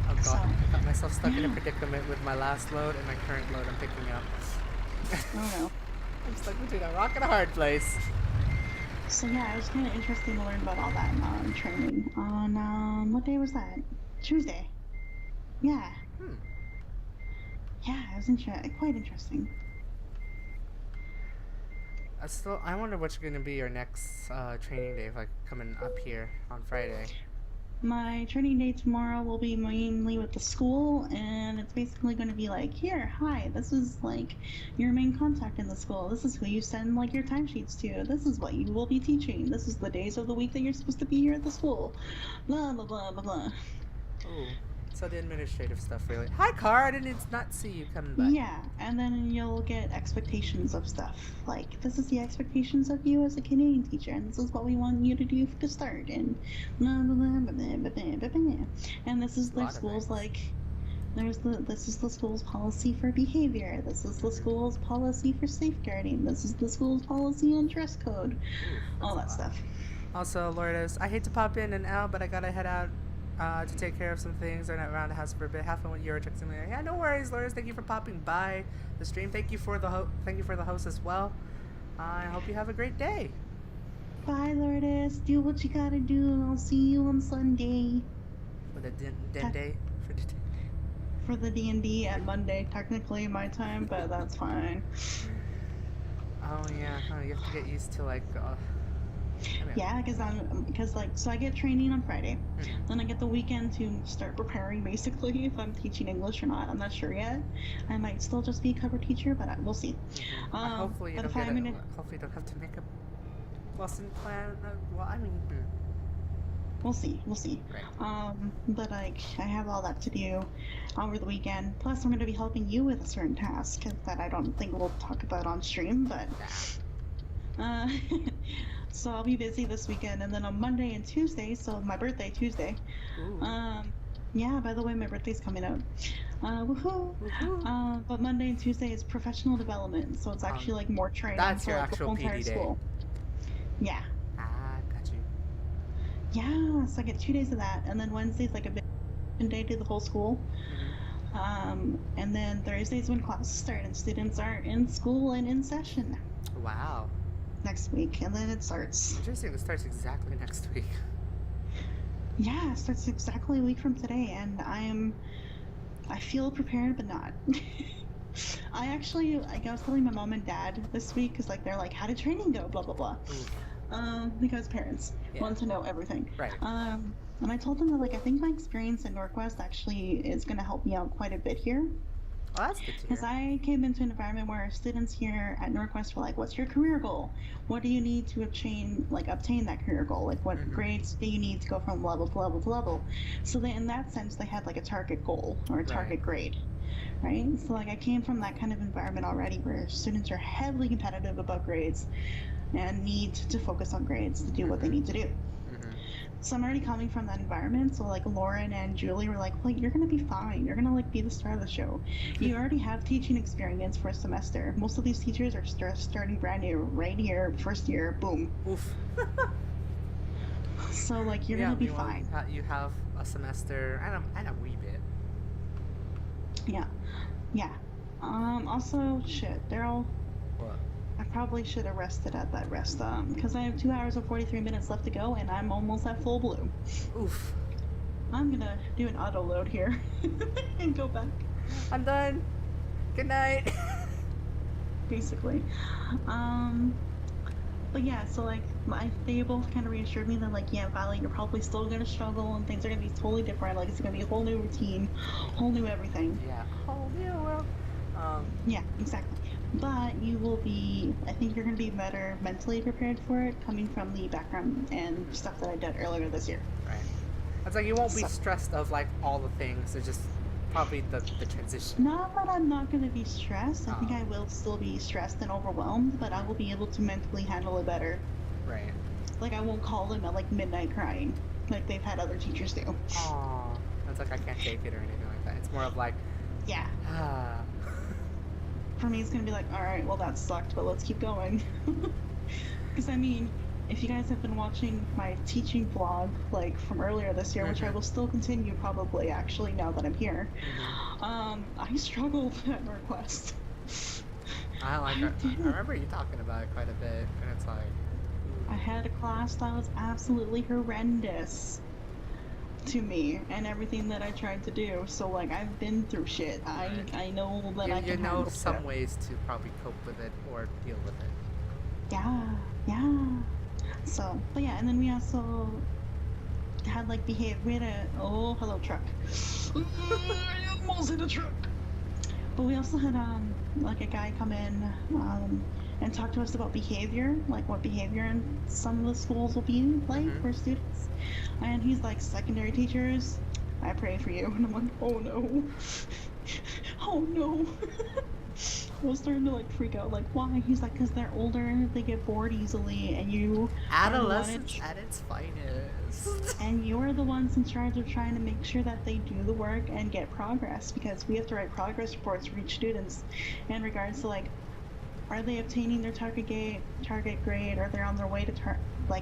Oh god, so, I got myself stuck in a predicament with my last load and my current load I'm picking up. Oh no. I'm stuck between a rock and a hard place. So yeah, it was kind of interesting to learn about all that training. On, what day was that? Tuesday. Yeah. Yeah, it was quite interesting. I wonder what's going to be your next training day, like coming up here on Friday. My training day tomorrow will be mainly with the school, and it's basically going to be like, here, hi, this is like your main contact in the school. This is who you send like your timesheets to. This is what you will be teaching. This is the days of the week that you're supposed to be here at the school. Blah, blah, blah, blah, blah. Oh, so the administrative stuff, really. Hi, Car, I did not see you coming back. Yeah, and then you'll get expectations of stuff. Like, this is the expectations of you as a Canadian teacher, and this is what we want you to do to start, and blah, blah, blah, blah, blah, blah, blah. And this is the school's, like, this is the school's policy for behavior. This is the school's policy for safeguarding. This is the school's policy on dress code. All that stuff. Also, Lourdes, I hate to pop in and out, but I gotta head out to take care of some things around the house for a bit. Have fun with your tricks. Yeah, no worries, Lourdes. Thank you for popping by the stream. Thank you for the host as well. I hope you have a great day. Bye, Lourdes. Do what you gotta do. I'll see you on Sunday. For the day. For the D&D at Monday, technically my time, but that's fine. Oh yeah, you have to get used to like. Yeah, so I get training on Friday, then I get the weekend to start preparing basically if I'm teaching English or not. I'm not sure yet. I might still just be a cover teacher, but we'll see. Hopefully you don't have to make a lesson plan. Well, I mean, we'll see. Right. But like I have all that to do over the weekend. Plus, I'm going to be helping you with a certain task that I don't think we'll talk about on stream, but. So I'll be busy this weekend, and then on Monday and Tuesday, so my birthday Tuesday. Yeah, by the way, my birthday's coming up. Woohoo! But Monday and Tuesday is professional development, so it's actually like more training. That's for, your like, actual the whole entire PD day. School. Yeah. Got you. Yeah, so I get 2 days of that, and then Wednesday's like a big day to the whole school. And then Thursday's when classes start and students are in school and in session. Wow. Next week, and then it starts. Interesting. It starts exactly next week. Yeah, it starts exactly a week from today, and I feel prepared, but not. I was telling my mom and dad this week because like they're like, how did training go? Blah blah blah. Because parents want to know everything. Right. And I told them that like I think my experience at Norquest actually is going to help me out quite a bit here. Oh, that's good to hear. Because I came into an environment where students here at Norquest were like, what's your career goal? What do you need to obtain that career goal? Like, what grades do you need to go from level to level to level? So in that sense, they had like a target goal or a target grade, right? So like I came from that kind of environment already where students are heavily competitive about grades and need to focus on grades to do what they need to do. So I'm already coming from that environment. So like Lauren and Julie were like, you're gonna be fine. You're gonna like be the star of the show. You already have teaching experience for a semester. Most of these teachers are starting brand new right here, first year, boom. Oof. So like you're gonna be fine. You have a semester and a wee bit. Yeah. Also, shit, Daryl. What? I probably should have rested at that rest because I have 2 hours and 43 minutes left to go, and I'm almost at full blue. Oof. I'm gonna do an auto load here and go back. I'm done. Good night. Basically. But yeah, so like they both kind of reassured me that like, yeah, Valley, you're probably still gonna struggle and things are gonna be totally different. Like it's gonna be a whole new routine, whole new everything. Yeah, whole new world. Yeah, exactly. But you will be, I think you're going to be better mentally prepared for it coming from the background and stuff that I did earlier this year. Right. It's like you won't be stressed of like all the things. It's just probably the transition. Not that I'm not going to be stressed. I think Oh. I will still be stressed and overwhelmed, but I will be able to mentally handle it better. Right. Like, I won't call them at, like, midnight crying, like they've had other teachers do. Oh, it's like I can't take it or anything like that. It's more of like, Yeah. ah. For me, it's going to be like, all right, well, that sucked, but let's keep going. Because, I mean, if you guys have been watching my teaching vlog, like, from earlier this year, which I will still continue probably, actually, now that I'm here, I struggled at Norquest. I remember you talking about it quite a bit, and it's like... I had a class that was absolutely horrendous to me and everything that I tried to do. So, like, I've been through shit. I know that I can You know handle some it. ways to probably cope with it or deal with it. Yeah. So, but yeah, and then we also had, like, we had a, oh, hello, truck. I almost hit a truck. But we also had, like, a guy come in, and talk to us about behavior, like what behavior in some of the schools will be like for students. And he's like, secondary teachers, I pray for you. And I'm like, oh no. Oh no. I was starting to like freak out, like, why? He's like, because they're older, they get bored easily, and you Adolescence at its finest. And you're the ones in charge of trying to make sure that they do the work and get progress, because we have to write progress reports for each students in regards to, like, are they obtaining their target grade, or they're on their way to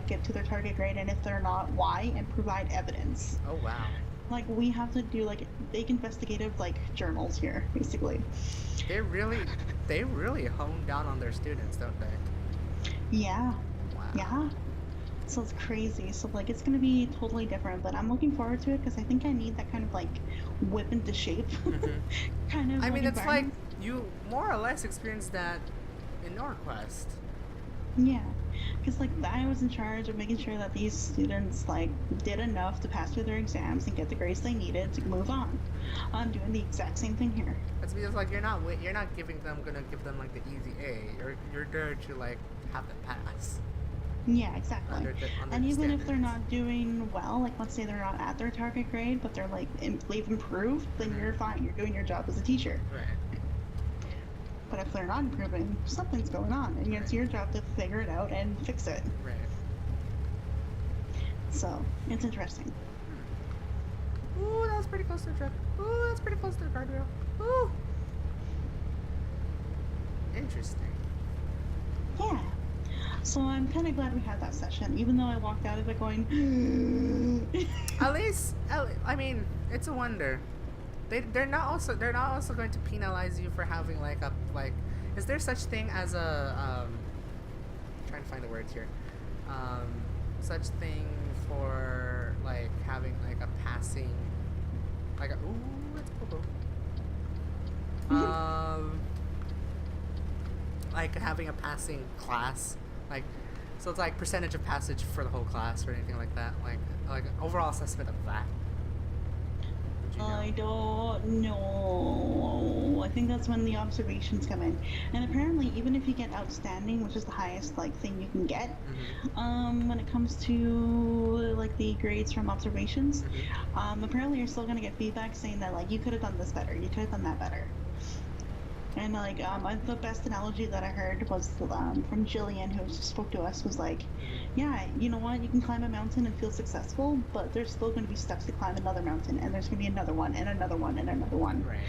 get to their target grade, and if they're not, why, and provide evidence. Oh wow. Like, we have to do like big investigative like journals here, basically. They really hone down on their students, don't they? Yeah. Wow. Yeah. So it's crazy. So like it's gonna be totally different, but I'm looking forward to it because I think I need that kind of like whip into shape kind of. I mean, it's like environment. you more or less experienced that in Norquest. Yeah, because like I was in charge of making sure that these students like did enough to pass through their exams and get the grades they needed to move on. I'm doing the exact same thing here. It's because like you're not gonna give them like the easy A. You're there to like have them pass. Yeah, exactly. Under And the even if they're standards. not doing well, like let's say they're not at their target grade, but they're like they've improved, then you're fine. You're doing your job as a teacher. Right. But if they're not improving, something's going on, and it's your job to figure it out and fix it. Right. So it's interesting. Ooh, that was pretty close to the truck. Ooh, that's pretty close to the guardrail. Ooh. Interesting. Yeah. So I'm kind of glad we had that session, even though I walked out of it going. At least, I mean, it's a wonder. They're not also going to penalize you for having like a like. Is there such thing as a trying to find the words here. Such thing for like having like a passing, like a ooh, it's poo. Like having a passing class, like, so it's like percentage of passage for the whole class or anything like that, like an overall assessment of that. Would you know? I don't know. I think that's when the observations come in. And apparently, even if you get outstanding, which is the highest like thing you can get, when it comes to like the grades from observations, apparently you're still gonna get feedback saying that like you could have done this better, you could have done that better. And like the best analogy that I heard was from Jillian, who spoke to us, was like, yeah, you know what, you can climb a mountain and feel successful, but there's still going to be steps to climb another mountain, and there's going to be another one and another one and another one. Right.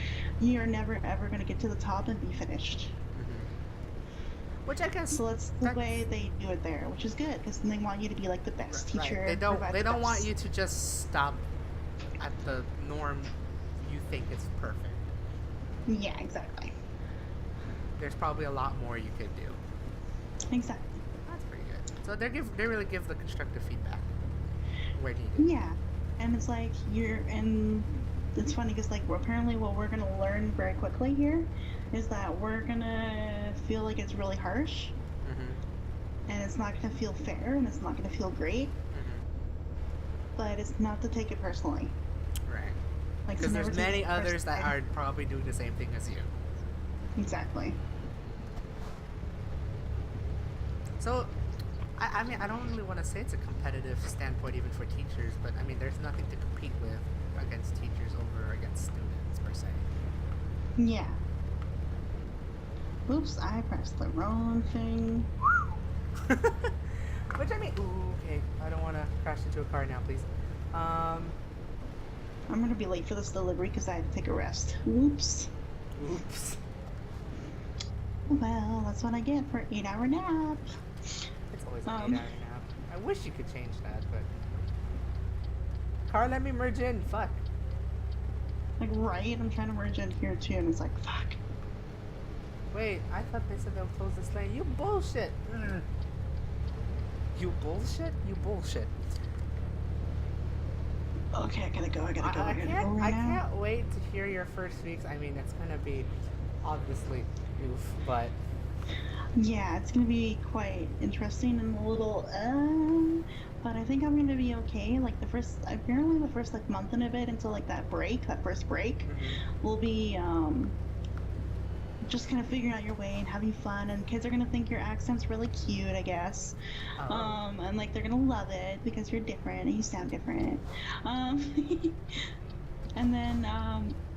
You're never ever going to get to the top and be finished. Which I guess. So that's the way they do it there, which is good because they want you to be like the best teacher. Right. They don't want you to just stop at the norm you think is perfect. Yeah, exactly. There's probably a lot more you could do. Exactly. That's pretty good. So they really give the constructive feedback where needed. Yeah, and it's like and it's funny because like apparently what we're gonna learn very quickly here is that we're gonna feel like it's really harsh, and it's not gonna feel fair, and it's not gonna feel great, but it's not to take it personally. Right. Like, because there's many others that are probably doing the same thing as you. Exactly. So, I mean, I don't really want to say it's a competitive standpoint even for teachers, but I mean, there's nothing to compete with against teachers over against students per saying. Yeah. Oops, I pressed the wrong thing. Which I mean, ooh, okay. I don't want to crash into a car now, please. I'm gonna be late for this delivery because I had to take a rest. Oops. Oops. Well, that's what I get for an 8-hour nap. It's always an 8-hour nap. I wish you could change that, but... Car, let me merge in. Fuck. Like, right? I'm trying to merge in here too, and it's like, fuck. Wait, I thought they said they'll close this lane. You bullshit. You bullshit? You bullshit. Okay, I gotta go. I gotta go. I right now. can't wait to hear your first weeks. I mean, it's gonna be obviously oof, but Yeah, it's gonna be quite interesting and a little, but I think I'm gonna be okay. Like apparently the first like month and a bit until like that first break, will be just kind of figuring out your way and having fun, and kids are gonna think your accent's really cute, I guess. And like they're gonna love it because you're different and you sound different. And then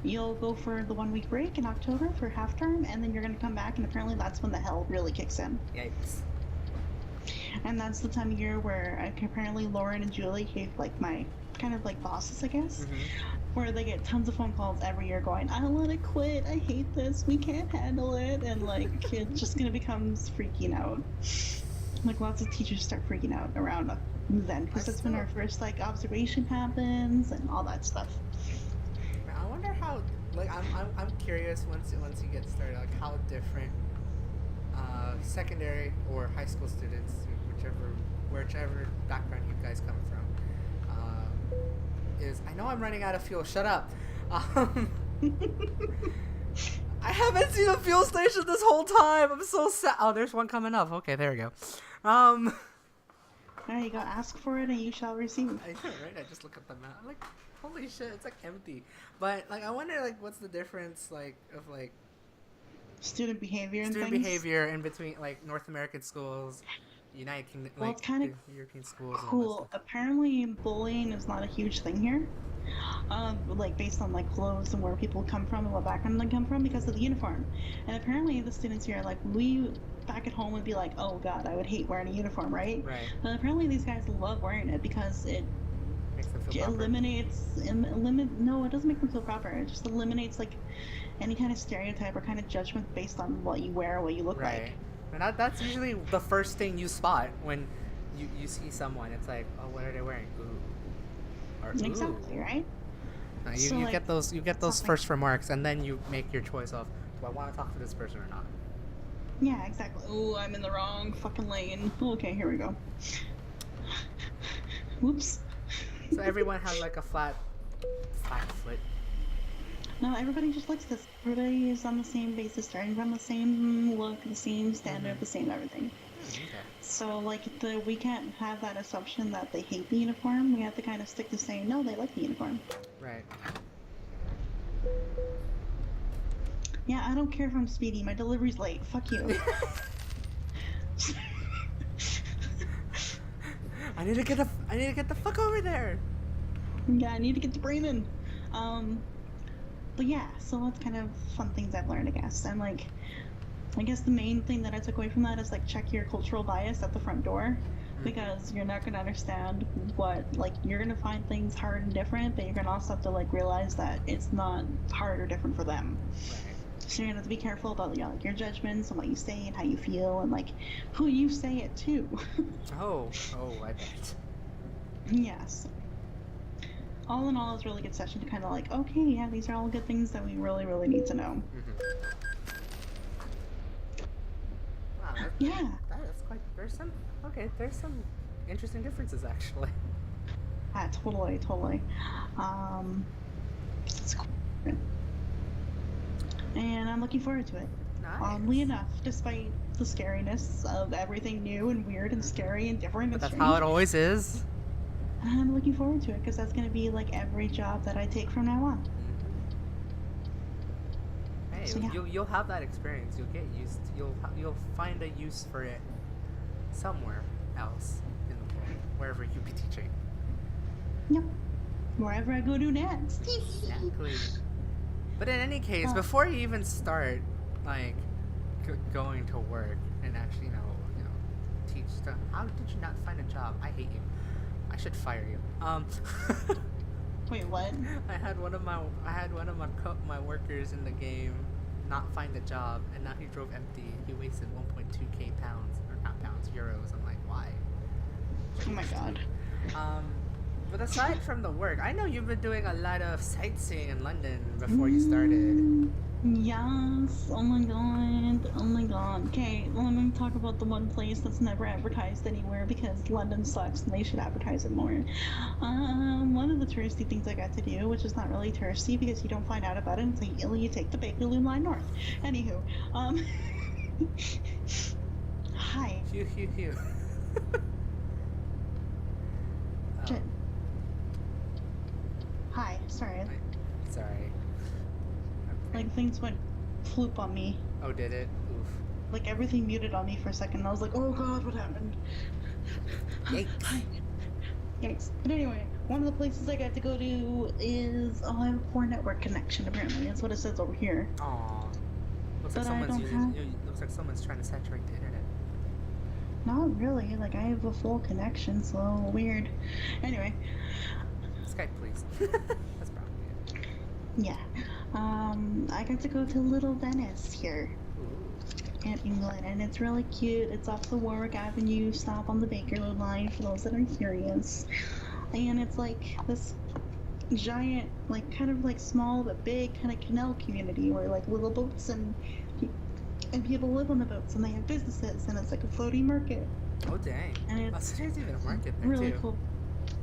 you'll go for the 1 week break in October for half term, and then you're gonna come back, and apparently that's when the hell really kicks in. yikes. And that's the time of year where apparently Lauren and Julie, like my kind of like bosses, I guess, where they get tons of phone calls every year going, I want to quit, I hate this, we can't handle it, and like it just gonna becomes freaking out. Like lots of teachers start freaking out around then because that's when our first like observation happens and all that stuff. I wonder how. Like I'm curious once you get started, like how different secondary or high school students, whichever background you guys come from, is. I know I'm running out of fuel. Shut up. I haven't seen a fuel station this whole time. I'm so sad. Oh, there's one coming up. Okay, there we go. There you go. Ask for it and you shall receive. I know, right? I just look at the map. I'm like, holy shit, it's like empty. But like, I wonder like what's the difference like of like student behavior and student things. behavior in between like North American schools, United Kingdom, Well, like it's kind of European schools. cool. Apparently, bullying is not a huge thing here. Like based on like clothes and where people come from and what background they come from because of the uniform. And apparently, the students here, like we back at home, would be like, "Oh God, I would hate wearing a uniform," right? Right. But apparently, these guys love wearing it because it Makes them feel proper. No, it doesn't make them feel proper. It just eliminates like any kind of stereotype or kind of judgment based on what you wear, what you look Right. like. And that's usually the first thing you spot when you see someone. It's like, oh, what are they wearing? Ooh. Or, ooh. Exactly, right? You So, like, get those something- first remarks, and then you make your choice of, do I want to talk to this person or not? Yeah, exactly. Oh, I'm in the wrong fucking lane. Okay, here we go. Whoops. So everyone has like a flat foot. No, everybody just looks this. Everybody is on the same basis, starting from the same look, the same standard, the same everything. Okay. So, like, we can't have that assumption that they hate the uniform. We have to kind of stick to saying, no, they like the uniform. Right. Yeah, I don't care if I'm speedy. My delivery's late. Fuck you. I need to get the fuck over there. Yeah, I need to get to Bremen. But yeah, so that's kind of fun things I've learned, I guess. And like, I guess the main thing that I took away from that is like check your cultural bias at the front door, because you're not gonna understand what, like, you're gonna find things hard and different, but you're gonna also have to like realize that it's not hard or different for them. Right. So you're gonna have to be careful about, you know, like your judgments and what you say and how you feel and like who you say it to. Oh, I bet. Yes. All in all, it's a really good session to kind of like, okay, yeah, these are all good things that we really, really need to know. Wow. Yeah. That's quite. There's some interesting differences actually. Yeah, totally. It's cool. And I'm looking forward to it. Nice. Oddly enough, despite the scariness of everything new and weird and scary and different But and that's strange, how it always is. I'm looking forward to it because that's going to be like every job that I take from now on. Hey, So, yeah. you'll have that experience. You'll get used. You'll find a use for it somewhere else in the world, wherever you be teaching. Yep. Wherever I go to next. Exactly. But in any case, Oh. before you even start, like, going to work and actually, teach stuff, how did you not find a job? I hate you. I should fire you. Wait, what? I had one of my workers in the game not find a job, and now he drove empty. He wasted 1.2k pounds, or not pounds, euros. I'm like, why? Oh my god. But aside from the work, I know you've been doing a lot of sightseeing in London before you started. Yes. Oh my god. Oh my god. Okay, let me talk about the one place that's never advertised anywhere because London sucks and they should advertise it more. One of the touristy things I got to do, which is not really touristy because you don't find out about it until you take the Bakerloo line north. Anywho, hi. Phew. Shit. Hi. Sorry. Sorry. Like things went floop on me. Oh, did it? Oof. Like everything muted on me for a second. I was like, oh god, what happened? Yikes. Yikes. But anyway, one of the places I got to go to is I have a poor network connection. Apparently, that's what it says over here. Aw. Looks But like I don't have- looks like someone's trying to saturate the internet. Not really. Like I have a full connection, so weird. Anyway, Skype, please. That's probably it. yeah. I got to go to Little Venice here Ooh. in England, and it's really cute. It's off the Warwick Avenue stop on the Bakerloo line for those that are curious. And it's like this giant, like kind of like small but big kind of canal community where like little boats and people live on the boats and they have businesses and it's like a floating market. Oh, dang. And Oh, it's so there's even a market there, really too. cool.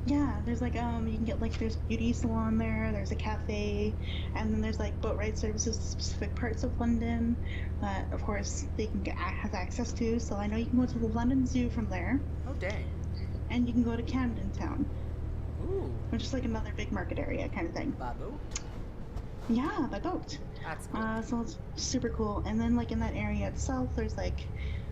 Yeah, there's like you can get like there's beauty salon there's a cafe, and then there's like boat ride services to specific parts of London that of course they can have access to. So I know you can go to the London Zoo from there, Oh, dang. and you can go to Camden Town, Ooh. which is like another big market area kind of thing. Babu? Yeah, by boat. That's cool. So it's super cool. And then like in that area itself, there's like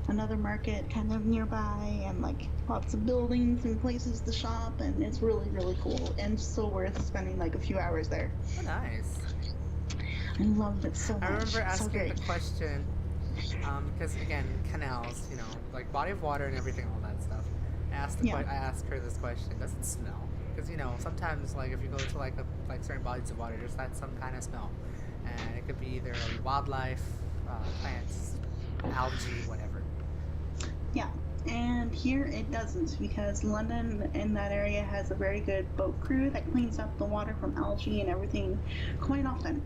another market kind of nearby, and like lots of buildings and places to shop, and it's really really cool and so worth spending like a few hours there. Oh, nice. I loved it so much. I remember So asking great. the question, because again, canals, like body of water and everything, all that stuff. Yeah. I asked her this question: does it smell? Because sometimes like if you go to like certain bodies of water, there's that some kind of smell, and it could be either wildlife, plants, algae, whatever. Yeah. And here it doesn't, because London in that area has a very good boat crew that cleans up the water from algae and everything quite often.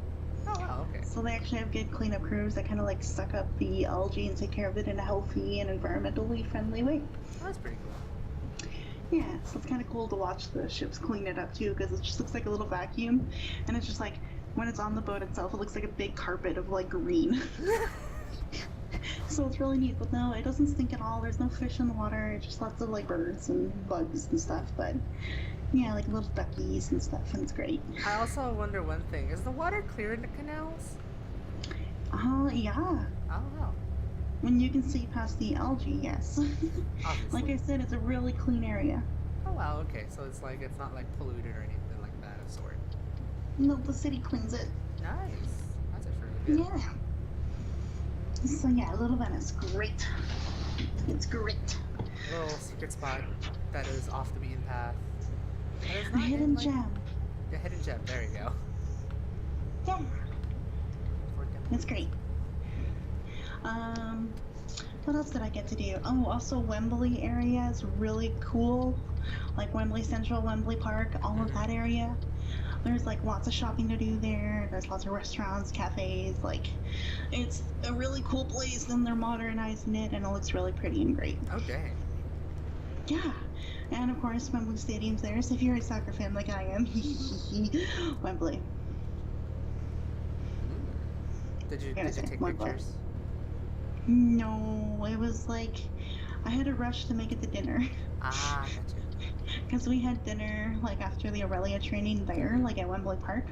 Oh, wow, okay. So they actually have good cleanup crews that kind of like suck up the algae and take care of it in a healthy and environmentally friendly way. Oh, that's pretty cool. Yeah, so it's kind of cool to watch the ships clean it up too, because it just looks like a little vacuum, and it's just like when it's on the boat itself, it looks like a big carpet of like green. So it's really neat. But no, it doesn't stink at all. There's no fish in the water. It's just lots of like birds and bugs and stuff. But yeah, like little duckies and stuff, and it's great. I also wonder one thing: is the water clear in the canals? Yeah. I don't know. When you can see past the algae, yes. Obviously. Like I said, it's a really clean area. Oh wow, okay. So it's not like polluted or anything like that of sort. No, the city cleans it. Nice. That's actually really good. Yeah. So yeah, Little Venice, great. It's great. A little secret spot that is off the beaten path. That is A not in, hidden like- gem. The hidden gem. There you go. Yeah, For them. it's great. What else did I get to do? Oh, also Wembley area is really cool. Like Wembley Central, Wembley Park, all of that area. There's like lots of shopping to do there. There's lots of restaurants, cafes. Like, it's a really cool place, and they're modernizing it, and it looks really pretty and great. Oh dang. Yeah, and of course Wembley Stadium's there. So if you're a soccer fan like I am, Wembley. Did you Gotta say, take Wembley. pictures? No, it was like I had to rush to make it to dinner. Ah, gotcha. Because we had dinner like after the Aurelia training there, like at Wembley Park,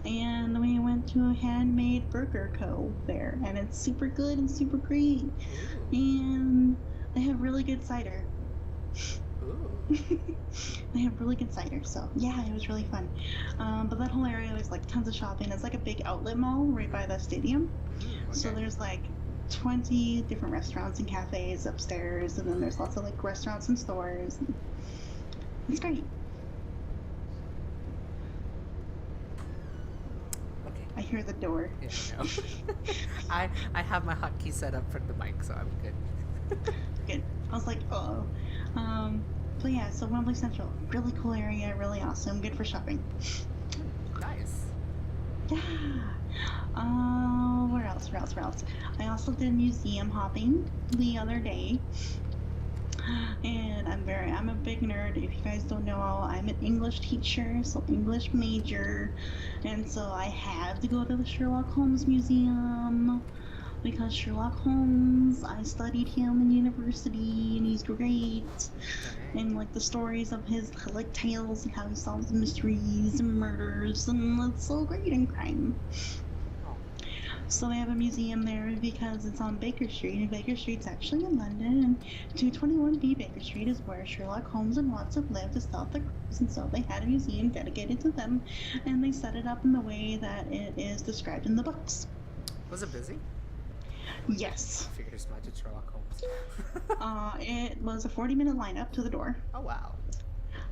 and we went to a handmade burger co. there, and it's super good and super great, Ooh. and they have really good cider. Ooh. They have really good cider, so yeah, it was really fun. But that whole area, there's like tons of shopping. It's like a big outlet mall right by the stadium. So Okay. there's like 20 different restaurants and cafes upstairs, and then there's lots of like restaurants and stores. It's great. Okay. I hear the door. Yeah, I know. I have my hotkey set up for the mic, so I'm good. Good. I was like, oh. But yeah, so Wembley Central, really cool area, really awesome, good for shopping. Nice. Yeah. Where else? I also did museum hopping the other day. And I'm a big nerd. If you guys don't know, I'm an English teacher, so English major. And so I have to go to the Sherlock Holmes Museum because Sherlock Holmes, I studied him in university and he's great. And like the stories of his like tales and how he solves mysteries and murders, and it's so great in crime. So they have a museum there because it's on Baker Street, and Baker Street's actually in London, and 221B Baker Street is where Sherlock Holmes and Watson lived to solve the crimes, and so they had a museum dedicated to them, and they set it up in the way that it is described in the books. Was it busy? Yes. I figured as much at Sherlock Holmes. It was a 40-minute lineup to the door. Oh wow.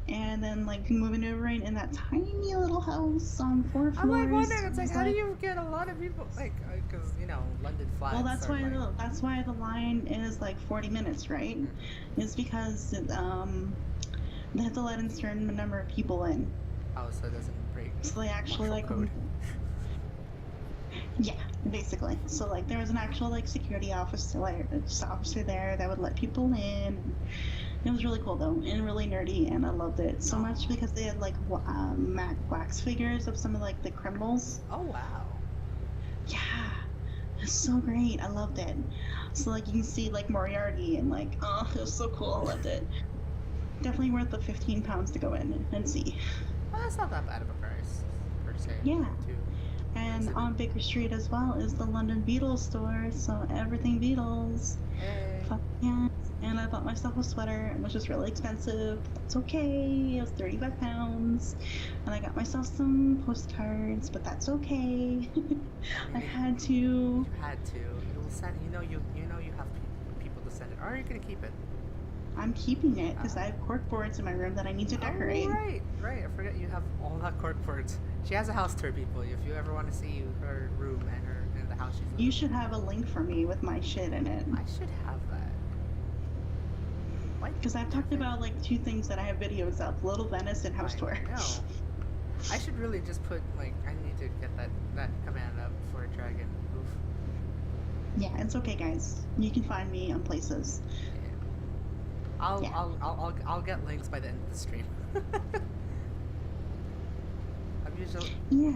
And then like moving over in that tiny little house on 4 floors. I'm like wondering, it's like, how do you get a lot of people, like, because you know, London flights. Well, that's why like... that's why the line is like 40 minutes, right? Mm-hmm. It's because they have to let in a certain number of people in. Oh, so it doesn't break. So they actually like code. Yeah, basically. So like there was an actual like security officer there that would let people in. It was really cool though, and really nerdy, and I loved it so much because they had like matte wax figures of some of like the criminals. Oh wow. Yeah, it's so great. I loved it. So like you can see like Moriarty and like, oh, it was so cool. I loved it. Definitely worth the £15 to go in and see. Well, that's not that bad of a price per se. Yeah. And on Baker Street as well is the London Beatles store, so everything Beatles. Hey. Fuck yeah. And I bought myself a sweater, which was really expensive. But that's okay. It was £35. And I got myself some postcards, but that's okay. I had to. You had to. It will send. You know you have people to send it. Or are you gonna keep it? I'm keeping it because I have cork boards in my room that I need to decorate. Oh, right. I forget you have all that cork boards. She has a house tour, people. If you ever want to see her room and the house she's living. You should have a link for me with my shit in it. I should have that. Because I've talked about like 2 things that I have videos of: Little Venice and House Tour. No. I should really just put like I need to get that command up for Dragon. Oof. Yeah, it's okay, guys. You can find me on places. Yeah. I'll get links by the end of the stream. I'm usually. Yeah.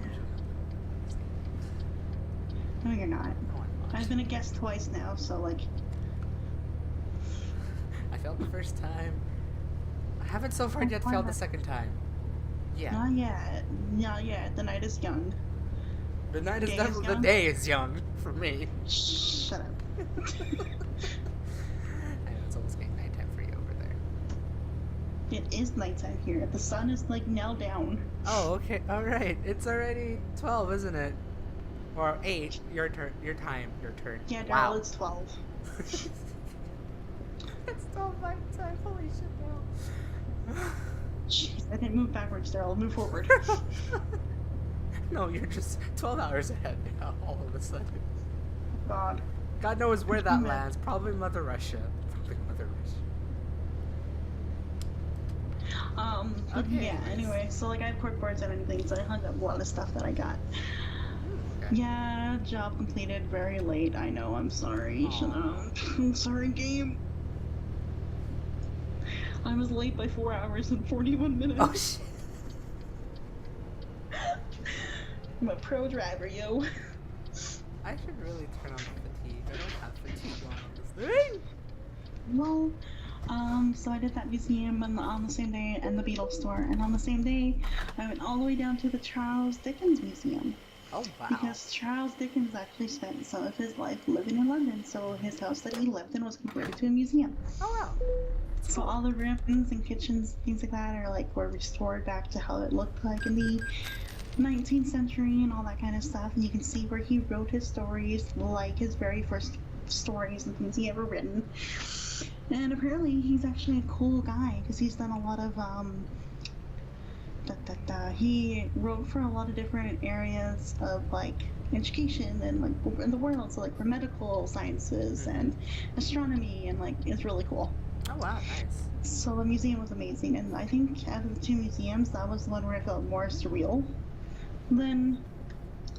No, you're not. No, I'm not. I've been a guest twice now, so like. I failed the first time. I haven't so far yet failed the second time. Yeah. Not yet. Not yet. The night is young. The night is Day definitely young? the day is young for me. Shut up. I know it's almost getting nighttime for you over there. It is nighttime here. The sun is like now down. Oh, okay. All right. It's already 12, isn't it? Or 8. Your turn. Your time. Your turn. Yeah, Daryl, wow. it's 12. It's still my time. Holy shit, now. Jeez, I didn't move backwards, Daryl. Move forward. No, you're just 12 hours ahead now, all of a sudden. God. God knows where that lands. Probably Mother Russia. Okay, yeah, anyway, so like I have cork boards and everything, so I hung up a lot of stuff that I got. Okay. Yeah, job completed very late. I know, I'm sorry. Shut up. I'm sorry, game. I was late by 4 hours and 41 minutes. Oh shit. I'm a pro driver, yo. I should really turn on the fatigue. I don't have fatigue on this thing. Well, so I did that museum on the same day and the Beatles store, and on the same day, I went all the way down to the Charles Dickens Museum. Oh wow. Because Charles Dickens actually spent some of his life living in London, so his house that he lived in was converted to a museum. Oh wow. That's So cool. all the rooms and kitchens, things like that, are like were restored back to how it looked like in the 19th century and all that kind of stuff. And you can see where he wrote his stories, like his very first stories and things he ever written. And apparently, he's actually a cool guy because he's done a lot of he wrote for a lot of different areas of like education and like in the world, so like for medical sciences and astronomy, and like it's really cool. Oh wow, nice. So the museum was amazing, and I think out of the two museums, that was the one where I felt more surreal than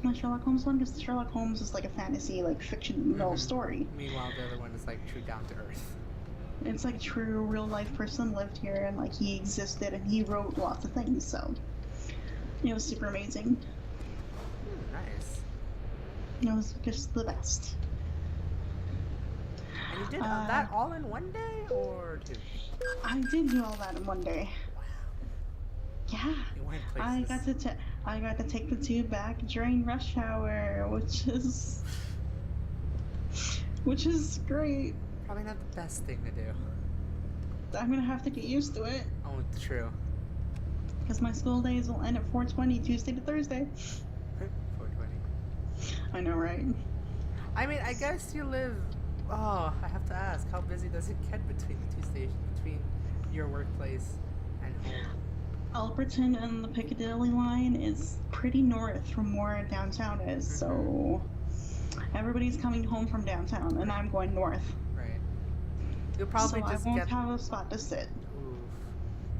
the Sherlock Holmes one, because Sherlock Holmes is like a fantasy, like fictional story. Meanwhile, the other one is like true down to earth. It's like true real life person lived here, and like he existed, and he wrote lots of things. So it was super amazing. Nice. It was just the best. And you did that all in one day or two? I did do all that in one day. Wow. Yeah. You went I places. got to take the tube back during rush hour, which is great. Probably not the best thing to do. I'm gonna have to get used to it. Oh, true. Because my school days will end at 4:20 Tuesday to Thursday. 4:20. I know, right? I mean, I guess you live. Oh, I have to ask, how busy does it get between the two stations, between your workplace and home? Alberton and the Piccadilly line is pretty north from where downtown is, so everybody's coming home from downtown, and I'm going north. Right. You'll probably so just I won't get. have a spot to sit. Oof.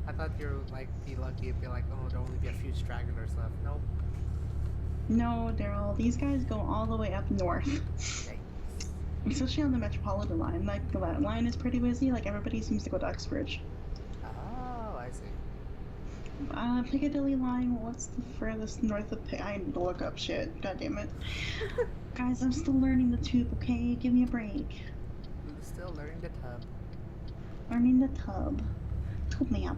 I thought you'd like be lucky and be like, oh, there'll only be a few stragglers left. Nope. No, Daryl, these guys go all the way up north. Yikes. Especially on the Metropolitan line. Like, that line is pretty busy. Like, everybody seems to go to Uxbridge. Oh, I see. Piccadilly line, what's the furthest north of I need to look up shit. God damn it. Guys, I'm still learning the tube, okay? Give me a break. I'm still learning the tub. Learning the tub. Tube map.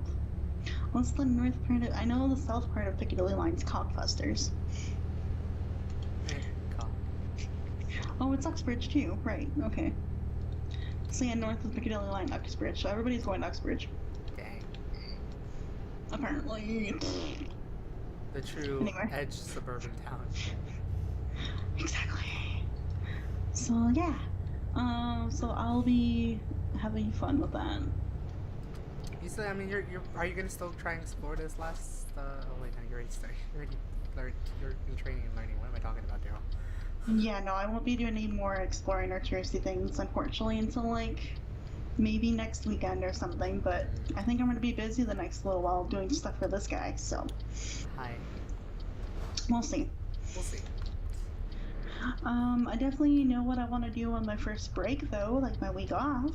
What's the north part of... I know the south part of Piccadilly line's Cockfosters. Cock. Oh, it's Uxbridge too. Right, okay. So yeah, north of Piccadilly line, Uxbridge. So everybody's going to Uxbridge. Dang. Apparently. The true Anyway. edge suburban town. Exactly. So yeah. So I'll be having fun with that. You said, I mean, are you gonna still try and explore this last? Oh wait, no, you already started. You already learned. You're in training and learning. What am I talking about, Daryl? Yeah, no, I won't be doing any more exploring or touristy things, unfortunately, until like maybe next weekend or something. But I think I'm gonna be busy the next little while doing stuff for this guy. So Hi. we'll see. We'll see. I definitely know what I want to do on my first break, though, like my week off.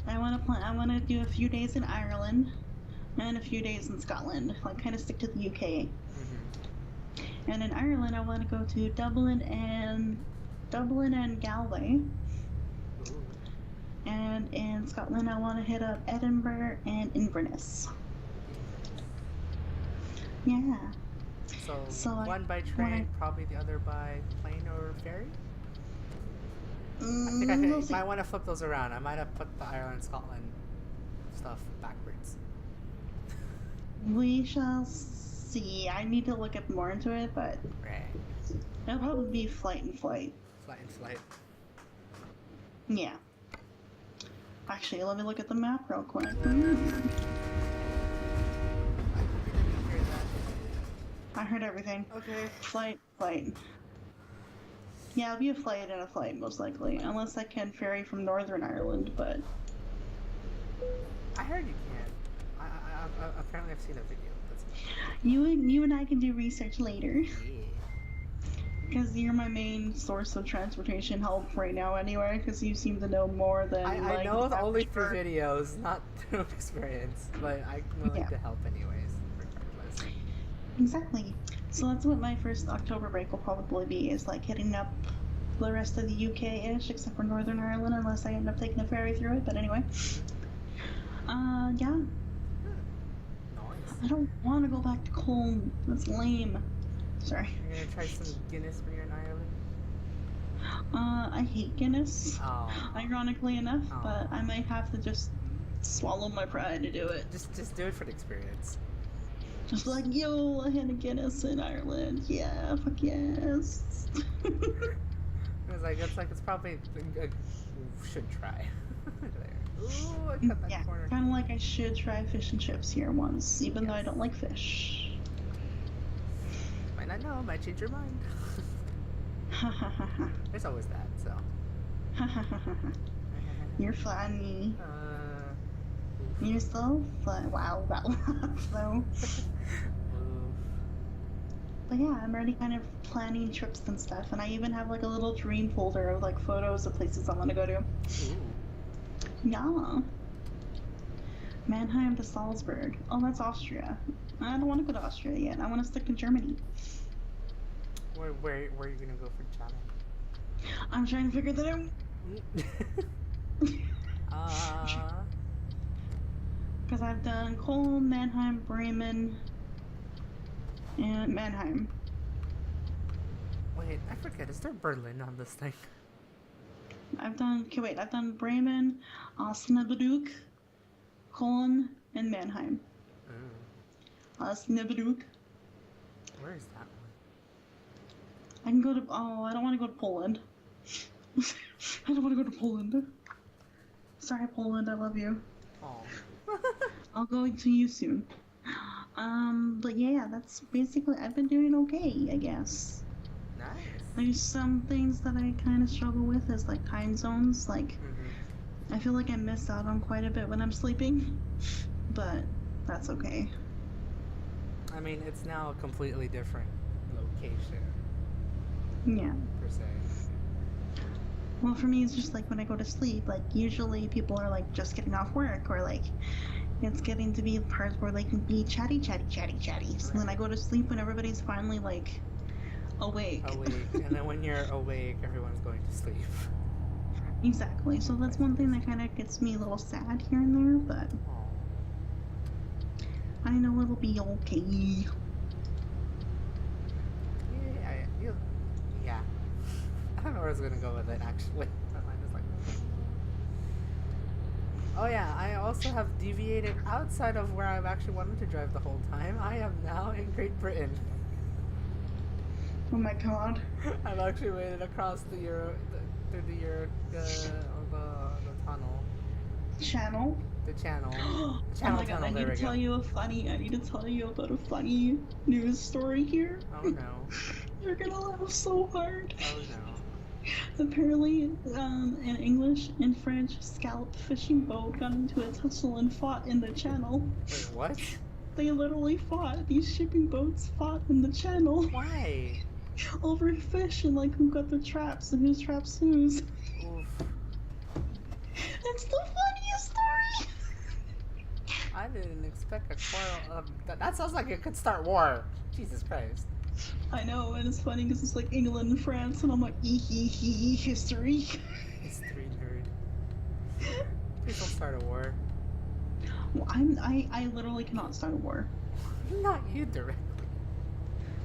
I want to do a few days in Ireland and a few days in Scotland, like kind of stick to the UK. And in Ireland, I want to go to Dublin and Galway. And in Scotland, I want to hit up Edinburgh and Inverness. Yeah. So one by train, probably the other by plane or ferry? I think I might want to flip those around. I might have put the Ireland, Scotland stuff backwards. We shall see. I need to look up more into it, but Right. it'll probably be flight and flight. Flight. Yeah. Actually, let me look at the map real quick. I heard everything. Okay. Flight. Yeah, it'll be a flight and a flight, most likely. Unless I can ferry from Northern Ireland, but... I heard you can. Apparently I've seen a video. That's You and I can do research later. yeah. Because you're my main source of transportation help right now anyway, because you seem to know more than, I know it only through videos, not through experience. But I'm willing to help anyways, regardless. Exactly. So that's what my first October break will probably be, is like hitting up the rest of the UK-ish, except for Northern Ireland, unless I end up taking a ferry through it, but anyway. Yeah. Nice. I don't want to go back to Cologne. That's lame. Sorry. You're gonna try some Guinness when you're in Ireland? I hate Guinness. Oh. Ironically enough, Aw. but I might have to just swallow my pride to do it. Just do it for the experience. Just like, yo, I had a Guinness in Ireland. Yeah, fuck yes. It's probably should try. There. Ooh, I cut that Yeah, corner. kind of like I should try fish and chips here once, even though I Yes. don't like fish. Might not know, might change your mind. Ha ha ha ha. There's always that, so. Ha ha ha ha. You're funny. You're so fun. Wow, that laugh though. Oof. But yeah, I'm already kind of planning trips and stuff, and I even have like a little dream folder of like photos of places I want to go to. Ooh. Yeah. Mannheim to Salzburg. Oh, that's Austria. I don't want to go to Austria yet. I want to stick to Germany. Where are you gonna go for China? I'm trying to figure that out. Because I've done Cologne, Mannheim, Bremen, and Mannheim. Wait, I forget. Is there Berlin on this thing? I've done Bremen, Osnabrück, Cologne, and Mannheim. Osnabrück. Where is that one? I can go to, I don't want to go to Poland. I don't want to go to Poland. Sorry, Poland, I love you. Oh. I'll go to you soon. But yeah, that's basically, I've been doing okay, I guess. Nice. There's some things that I kind of struggle with is like time zones. Like, I feel like I miss out on quite a bit when I'm sleeping, but that's okay. I mean, it's now a completely different location, Yeah. per se. Well, for me, it's just like when I go to sleep, like usually people are like just getting off work or like it's getting to be the part where they can be chatty. So then I go to sleep when everybody's finally like awake. And then when you're awake, everyone's going to sleep. Exactly. So that's one thing that kind of gets me a little sad here and there, but Aw. I know it'll be okay. Yeah. I don't know where I was gonna go with it, actually. My mind is like... Oh yeah, I also have deviated outside of where I've actually wanted to drive the whole time. I am now in Great Britain. Oh my god. I've actually made it across the the tunnel. Channel? The channel. Oh Channel my god, tunnel, I there need we to go. tell you about a funny news story here. Oh no. You're gonna laugh so hard. Oh no. Apparently, in English and French, scallop fishing boat got into a tussle and fought in the channel. Wait, what? They literally fought. These shipping boats fought in the channel Why? over fish and like who got the traps and whose traps whose. Oof. It's the funniest story. I didn't expect a quarrel. That sounds like it could start war. Jesus Christ. I know, and it's funny because it's like England and France, and I'm like, history. History nerd. Please don't start a war. Well, I literally cannot start a war. Not you directly.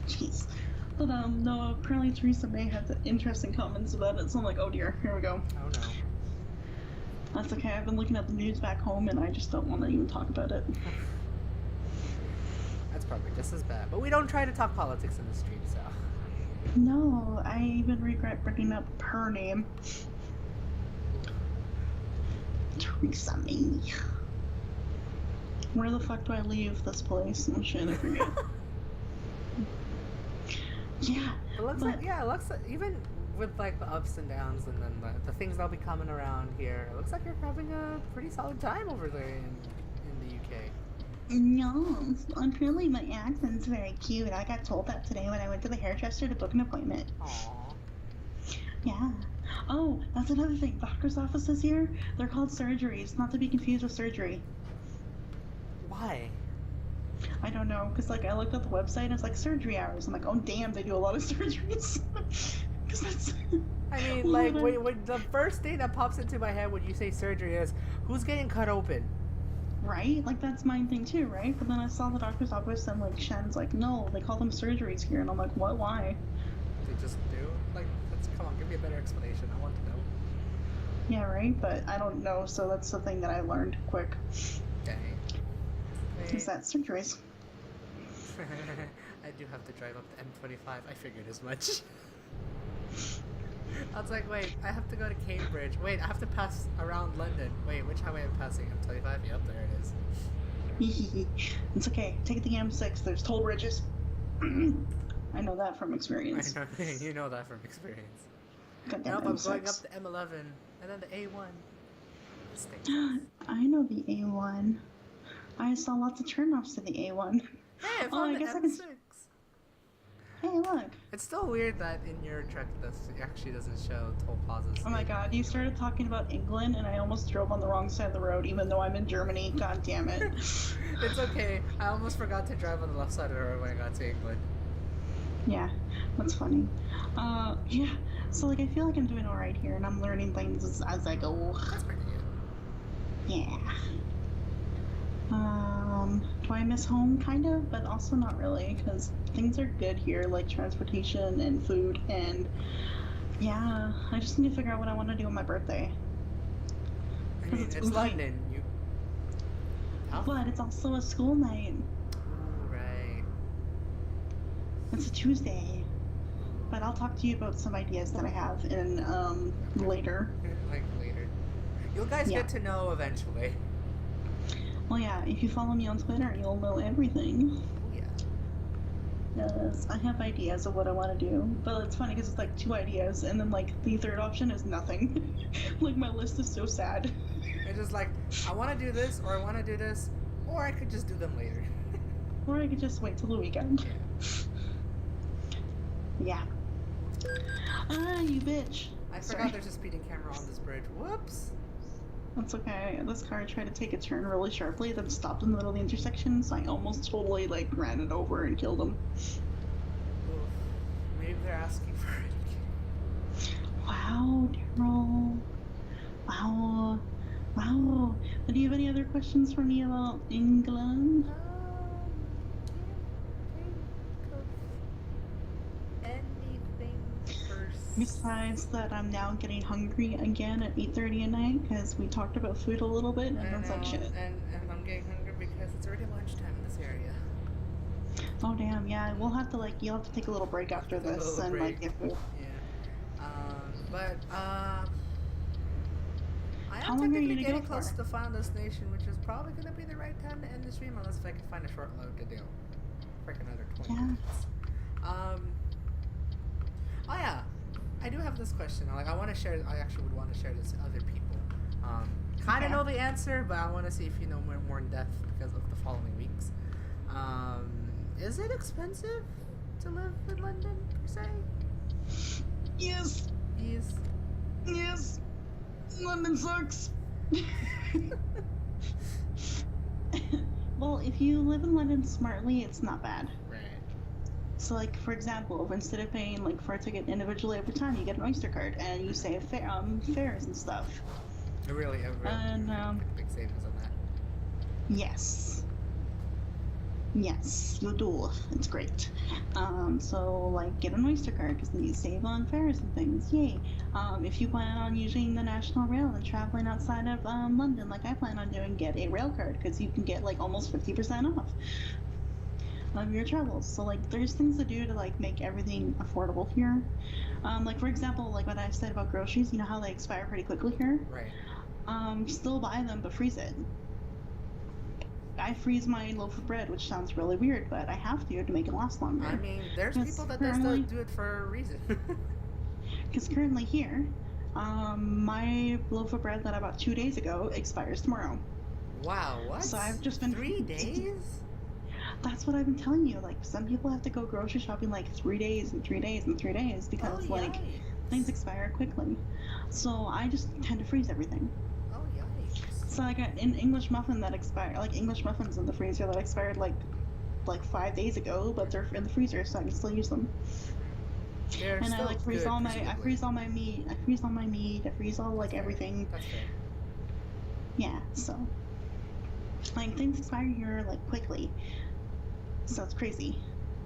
Jeez. But no, apparently Theresa May had interesting comments about it, so I'm like, oh dear, here we go. Oh no. That's okay, I've been looking at the news back home and I just don't want to even talk about it. That's probably just as bad. But we don't try to talk politics in the street, so. No, I even regret bringing up her name. Theresa May. Where the fuck do I leave this place? Oh shit, I forget. Yeah. It looks but- like, even with like the ups and downs and then the things that'll be coming around here, it looks like you're having a pretty solid time over there in the UK. No, apparently my accent's very cute. I got told that today when I went to the hairdresser to book an appointment. Aww. Yeah. Oh, that's another thing. Doctor's offices here, they're called surgeries, not to be confused with surgery. Why? I don't know, because like I looked at the website and it's like surgery hours. I'm like, oh damn, they do a lot of surgeries. Because that's. I mean, like, wait, the first thing that pops into my head when you say surgery is, who's getting cut open? Right? Like, that's my thing too, right? But then I saw the doctor's office and, like, Shen's like, no, they call them surgeries here. And I'm like, what? Why? They just do? Like, come on, give me a better explanation. I want to know. Yeah, right? But I don't know, so that's the thing that I learned quick. Dang. Is that surgeries. I do have to drive up the M25. I figured as much. I was like, wait, I have to go to Cambridge. Wait, I have to pass around London. Wait, which highway am I passing? M25? Yep, there it is. It's okay. Take the M6. There's toll bridges. I know that from experience. I know, you know that from experience. Goddamn Nope, I'm M6. going up the M11 and then the A1. I know the A1. I saw lots of turnoffs to the A1. Hey, I found the M6. Hey, look. It's still weird that in your truck it actually doesn't show toll plazas. Oh my god, you started talking about England and I almost drove on the wrong side of the road even though I'm in Germany. God damn it. It's okay. I almost forgot to drive on the left side of the road when I got to England. Yeah, that's funny. Yeah. So, like, I feel like I'm doing alright here and I'm learning things as I go. That's pretty good. Yeah. Do I miss home? Kind of, but also not really, because things are good here, like transportation and food, and yeah, I just need to figure out what I want to do on my birthday. I mean, it's London. But it's also a school night. Right. It's a Tuesday. But I'll talk to you about some ideas that I have in, later. Like, later. You guys get to know eventually. Well, yeah, if you follow me on Twitter, you'll know everything. Oh, yeah. Yes, I have ideas of what I want to do, but it's funny because it's like 2 ideas, and then like the third option is nothing. Like my list is so sad. It's just like, I want to do this, or I want to do this, or I could just do them later. Or I could just wait till the weekend. Yeah. Ah, you bitch. I forgot there's a speeding camera on this bridge. Whoops. That's okay. This car tried to take a turn really sharply, then stopped in the middle of the intersection, so I almost totally, like, ran it over and killed him. Oof. Maybe they're asking for it. Wow, Daryl. Wow. Wow. Do you have any other questions for me about England? Besides that, I'm now getting hungry again at 8:30 at night because we talked about food a little bit, and it's like shit. And I'm getting hungry because it's already lunchtime in this area. Oh damn, yeah. We'll have to you'll have to take a little break after this and like get food. Yeah. But I How am long are you technically gonna getting go close for? to the final destination, which is probably gonna be the right time to end the stream unless if I can find a short load to do. For like another 20 minutes. Oh yeah. I do have this question. Like, I actually would want to share this with other people. Kind of know the answer, but I want to see if you know more in depth because of the following weeks. Is it expensive to live in London, per se? Yes. Yes. Yes. London sucks. Well, if you live in London smartly, it's not bad. Right. So, like, for example, if instead of paying, like, for a ticket individually every time, you get an Oyster card, and you save fares and stuff. Really, And, big savings on that. Yes. Yes, you do. It's great. So, like, get an Oyster card, because then you save on fares and things. Yay. If you plan on using the National Rail and traveling outside of, London, like I plan on doing, get a rail card, because you can get, like, almost 50% off of your travels. So like there's things to do to like make everything affordable here. Like for example, like what I said about groceries, you know how they expire pretty quickly here? Right. Still buy them but freeze it. I freeze my loaf of bread, which sounds really weird, but I have to make it last longer. I mean, there's people that do it for a reason. Because currently here, my loaf of bread that I bought 2 days ago expires tomorrow. Wow, what? So I've just been 3 days? That's what I've been telling you. Like, some people have to go grocery shopping like 3 days and 3 days and 3 days because like things expire quickly. So I just tend to freeze everything. Oh yikes! So like an English muffin that expired, like English muffins in the freezer that expired like 5 days ago, but they're in the freezer, so I can still use them. And I like freeze all my, I freeze all my meat, I freeze all like everything. That's fair. Yeah. So. Like things expire here like quickly, so it's crazy.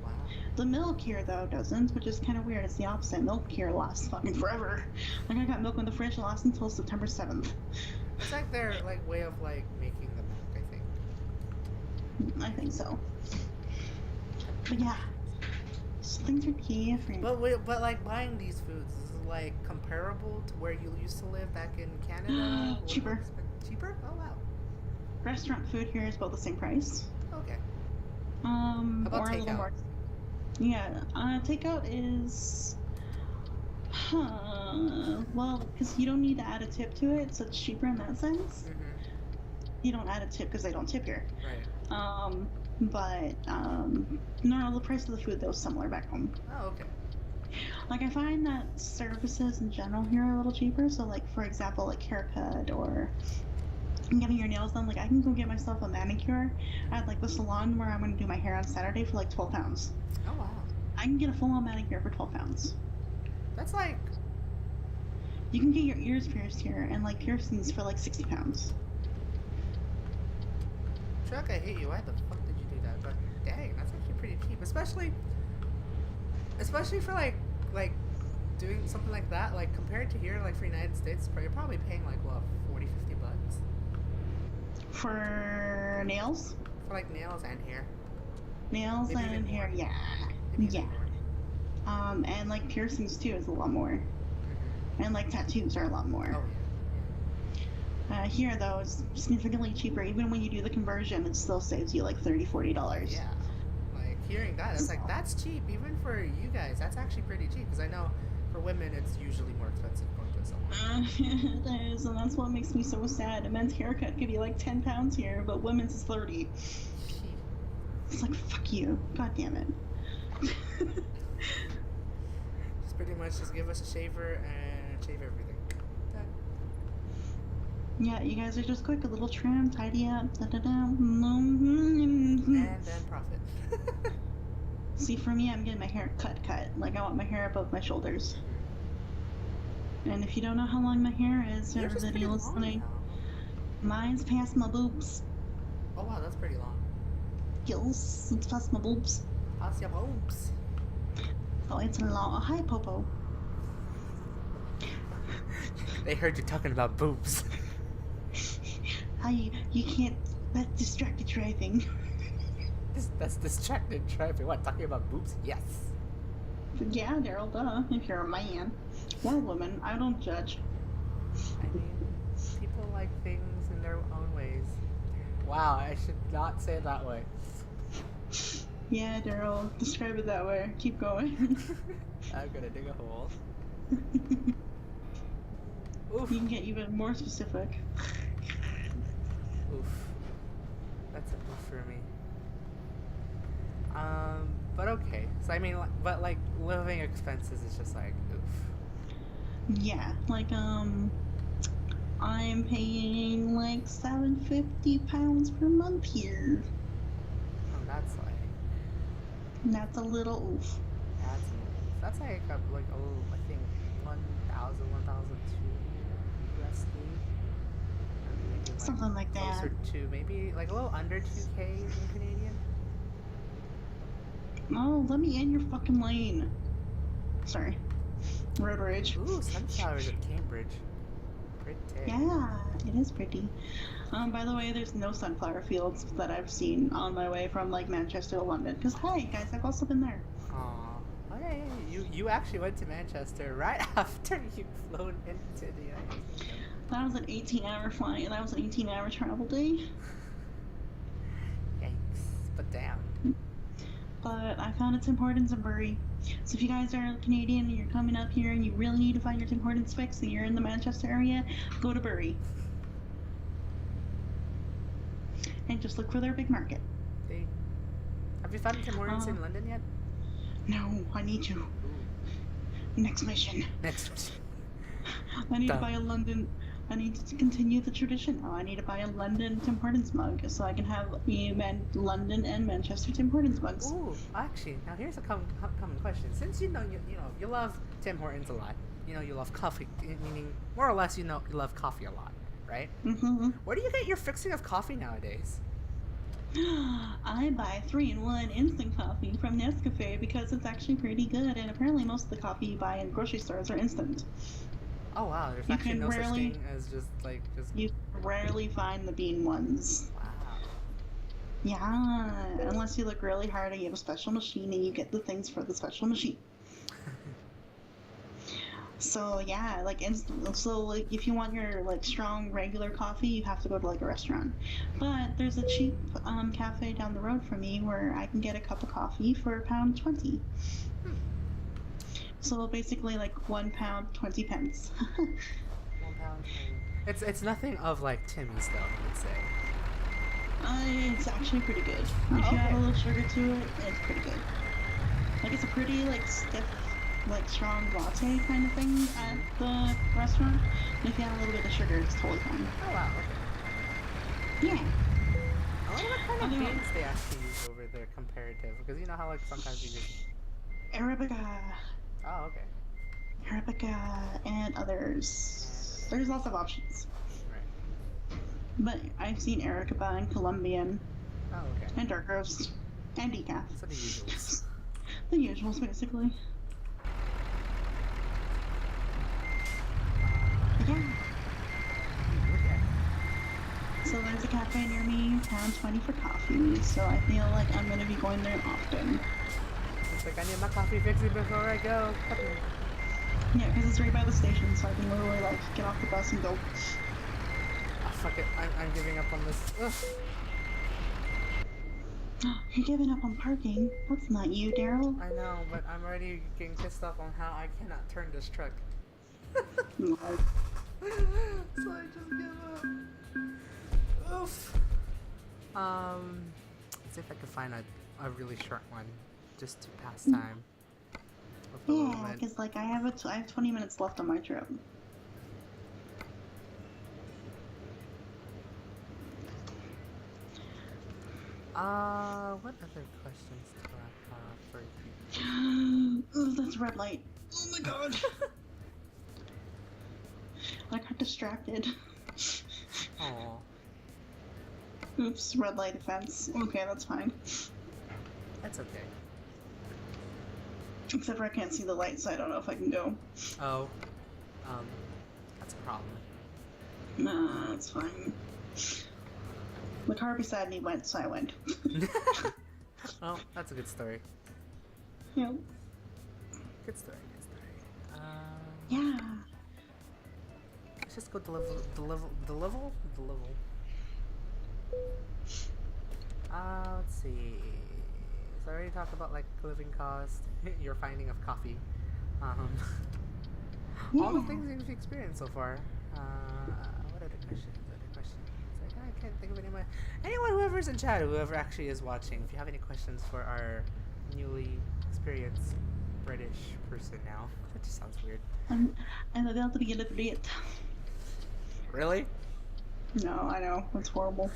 Wow. The milk here though doesn't, which is kind of weird. It's the opposite. Milk here lasts fucking forever. Like I got milk in the fridge that lasts until September 7th. It's like their like way of like making the milk, I think. I think so. But yeah, so things are different. But like buying these foods is it like comparable to where you used to live back in Canada? Cheaper. Cheaper? Oh wow. Restaurant food here is about the same price. Okay. How about or a little takeout? more. Yeah, takeout is. Well, because you don't need to add a tip to it, so it's cheaper in that sense. You don't add a tip because they don't tip here. Right. But no, the price of the food though is similar back home. Oh, okay. Like I find that services in general here are a little cheaper. So like for example, like haircut or getting your nails done. Like I can go get myself a manicure at like the salon where I'm going to do my hair on Saturday for like £12. Oh wow. I can get a full-on manicure for £12. That's like. You can get your ears pierced here and like piercings for like £60. Chuck, I hate you. Why the fuck did you do that? But dang, that's actually pretty cheap, especially for like doing something like that. Like compared to here, like for United States, you're probably paying like what, 40, 50 bucks For nails? for like nails and hair. Nails Maybe and even hair, more. yeah. Maybe even Yeah. more. And like piercings too is a lot more. And like tattoos are a lot more. Oh yeah. Here though, it's significantly cheaper. Even when you do the conversion, it still saves you like $30, $40. Yeah. Like hearing that, it's like that's cheap even for you guys. That's actually pretty cheap because I know for women it's usually more expensive going to a salon. It is, and that's what makes me so sad. A men's haircut could be like £10 here, but women's is 30. It's like fuck you, god damn it. Just pretty much just give us a shaver and shave everything. Done. Yeah, you guys are just quick, a little trim, tidy up, da-da-da. And then profit. See, for me, I'm getting my hair cut. Like, I want my hair above my shoulders. And if you don't know how long my hair is, Yours is everybody pretty long listening, now. mine's past my boobs. Oh wow, that's pretty long. Gills, it's past my boobs. How's your boobs? Oh, it's a long. Hi, Popo. They heard you talking about boobs. Hi, you can't. That's distracted driving. That's distracted driving. What, talking about boobs? Yes. Yeah, Daryl, duh. If you're a man or a woman, I don't judge. I mean, people like things in their own ways. Wow, I should not say it that way. Yeah, Daryl, describe it that way. Keep going. I'm gonna dig a hole. You Oof. can get even more specific. Oof. That's a oof for me. But okay. So I mean, but like living expenses is just like oof. Yeah, like I'm paying like £750 per month here. Oh, that's like And that's a little oof. that's like a little, I think 1,000, 1,002 USD. Maybe like Something like that. closer to maybe like a little under 2K in Canadian. Oh, let me in your fucking lane. Sorry. Road rage. Ooh, sunflowers at Cambridge. Pretty. Yeah, it is pretty. By the way, there's no sunflower fields that I've seen on my way from like Manchester to London. Because hi guys, I've also been there. Aw. Oh yeah, yeah. You actually went to Manchester right after you flown into the United Kingdom. That was an 18-hour flight, and that was an 18-hour travel day. Yikes. But damn. But I found a Tim Hortons in Bury. So if you guys are Canadian and you're coming up here and you really need to find your Tim Hortons fix and you're in the Manchester area, go to Bury. And just look for their big market. They... Have you found Tim Hortons in London yet? No, I need to. Ooh. Next mission. Next. I need Done. to buy a London. I need to continue the tradition now. I need to buy a London Tim Hortons mug so I can have London and Manchester Tim Hortons mugs. Ooh, actually, now here's a common question. Since you know you love Tim Hortons a lot, you know you love coffee, meaning more or less you love coffee a lot, right? Mm-hmm. Where do you get your fixing of coffee nowadays? I buy 3-in-1 instant coffee from Nescafe because it's actually pretty good, and apparently most of the coffee you buy in grocery stores are instant. Oh wow, there's You actually can no such rarely thing as just you rarely find the bean ones. wow. Yeah, unless you look really hard and you have a special machine and you get the things for the special machine. So yeah, like so like if you want your like strong regular coffee, you have to go to like a restaurant. But there's a cheap cafe down the road from me where I can get a cup of coffee for £1.20. So basically like £1, 20 pence. £1. It's nothing of like Timmy's though, I would say. It's actually pretty good. If you add a little sugar to it, it's pretty good. Like it's a pretty like stiff, like strong latte kind of thing at the restaurant. And if you add a little bit of sugar, it's totally fine. Oh wow, okay. Yeah. I wonder what kind of beans they actually use over there comparative. Because you know how like sometimes you just... Arabica. Oh, okay. Arabica and others. There's lots of options. Right. But I've seen Arabica and Colombian. Oh, okay. And dark roast. And decaf. So the usuals. The usuals, basically. Yeah. Okay. So there's a cafe near me, £1.20 for coffee, so I feel like I'm gonna be going there often. It's like I need my coffee fixing before I go. Yeah, because it's right by the station, so I can literally like get off the bus and go. Oh, fuck it. I'm giving up on this. Ugh. You're giving up on parking? That's not you, Daryl. I know, but I'm already getting pissed off on how I cannot turn this truck. No. So I just give up. Oof. Let's see if I can find a really short one, just to pass time. Yeah, because like I have 20 minutes left on my trip. What other questions do I have for you? Ooh, that's a red light. Oh my god. I got distracted. Oh, Oops, red light offense. Okay, that's fine. that's okay. Except for I can't see the light, so I don't know if I can go. Oh, that's a problem. Nah, it's fine. The car beside me went, so I went. Well, that's a good story. Yep. Good story. Good story. Yeah. Let's just go the level. Let's see. So I already talked about like living cost, your finding of coffee, all the things you've experienced so far. What other questions? Like, I can't think of anyone whoever's in chat, whoever actually is watching. If you have any questions for our newly experienced British person now, that just sounds weird. I'm about to begin a date. Really? No, I know. That's horrible.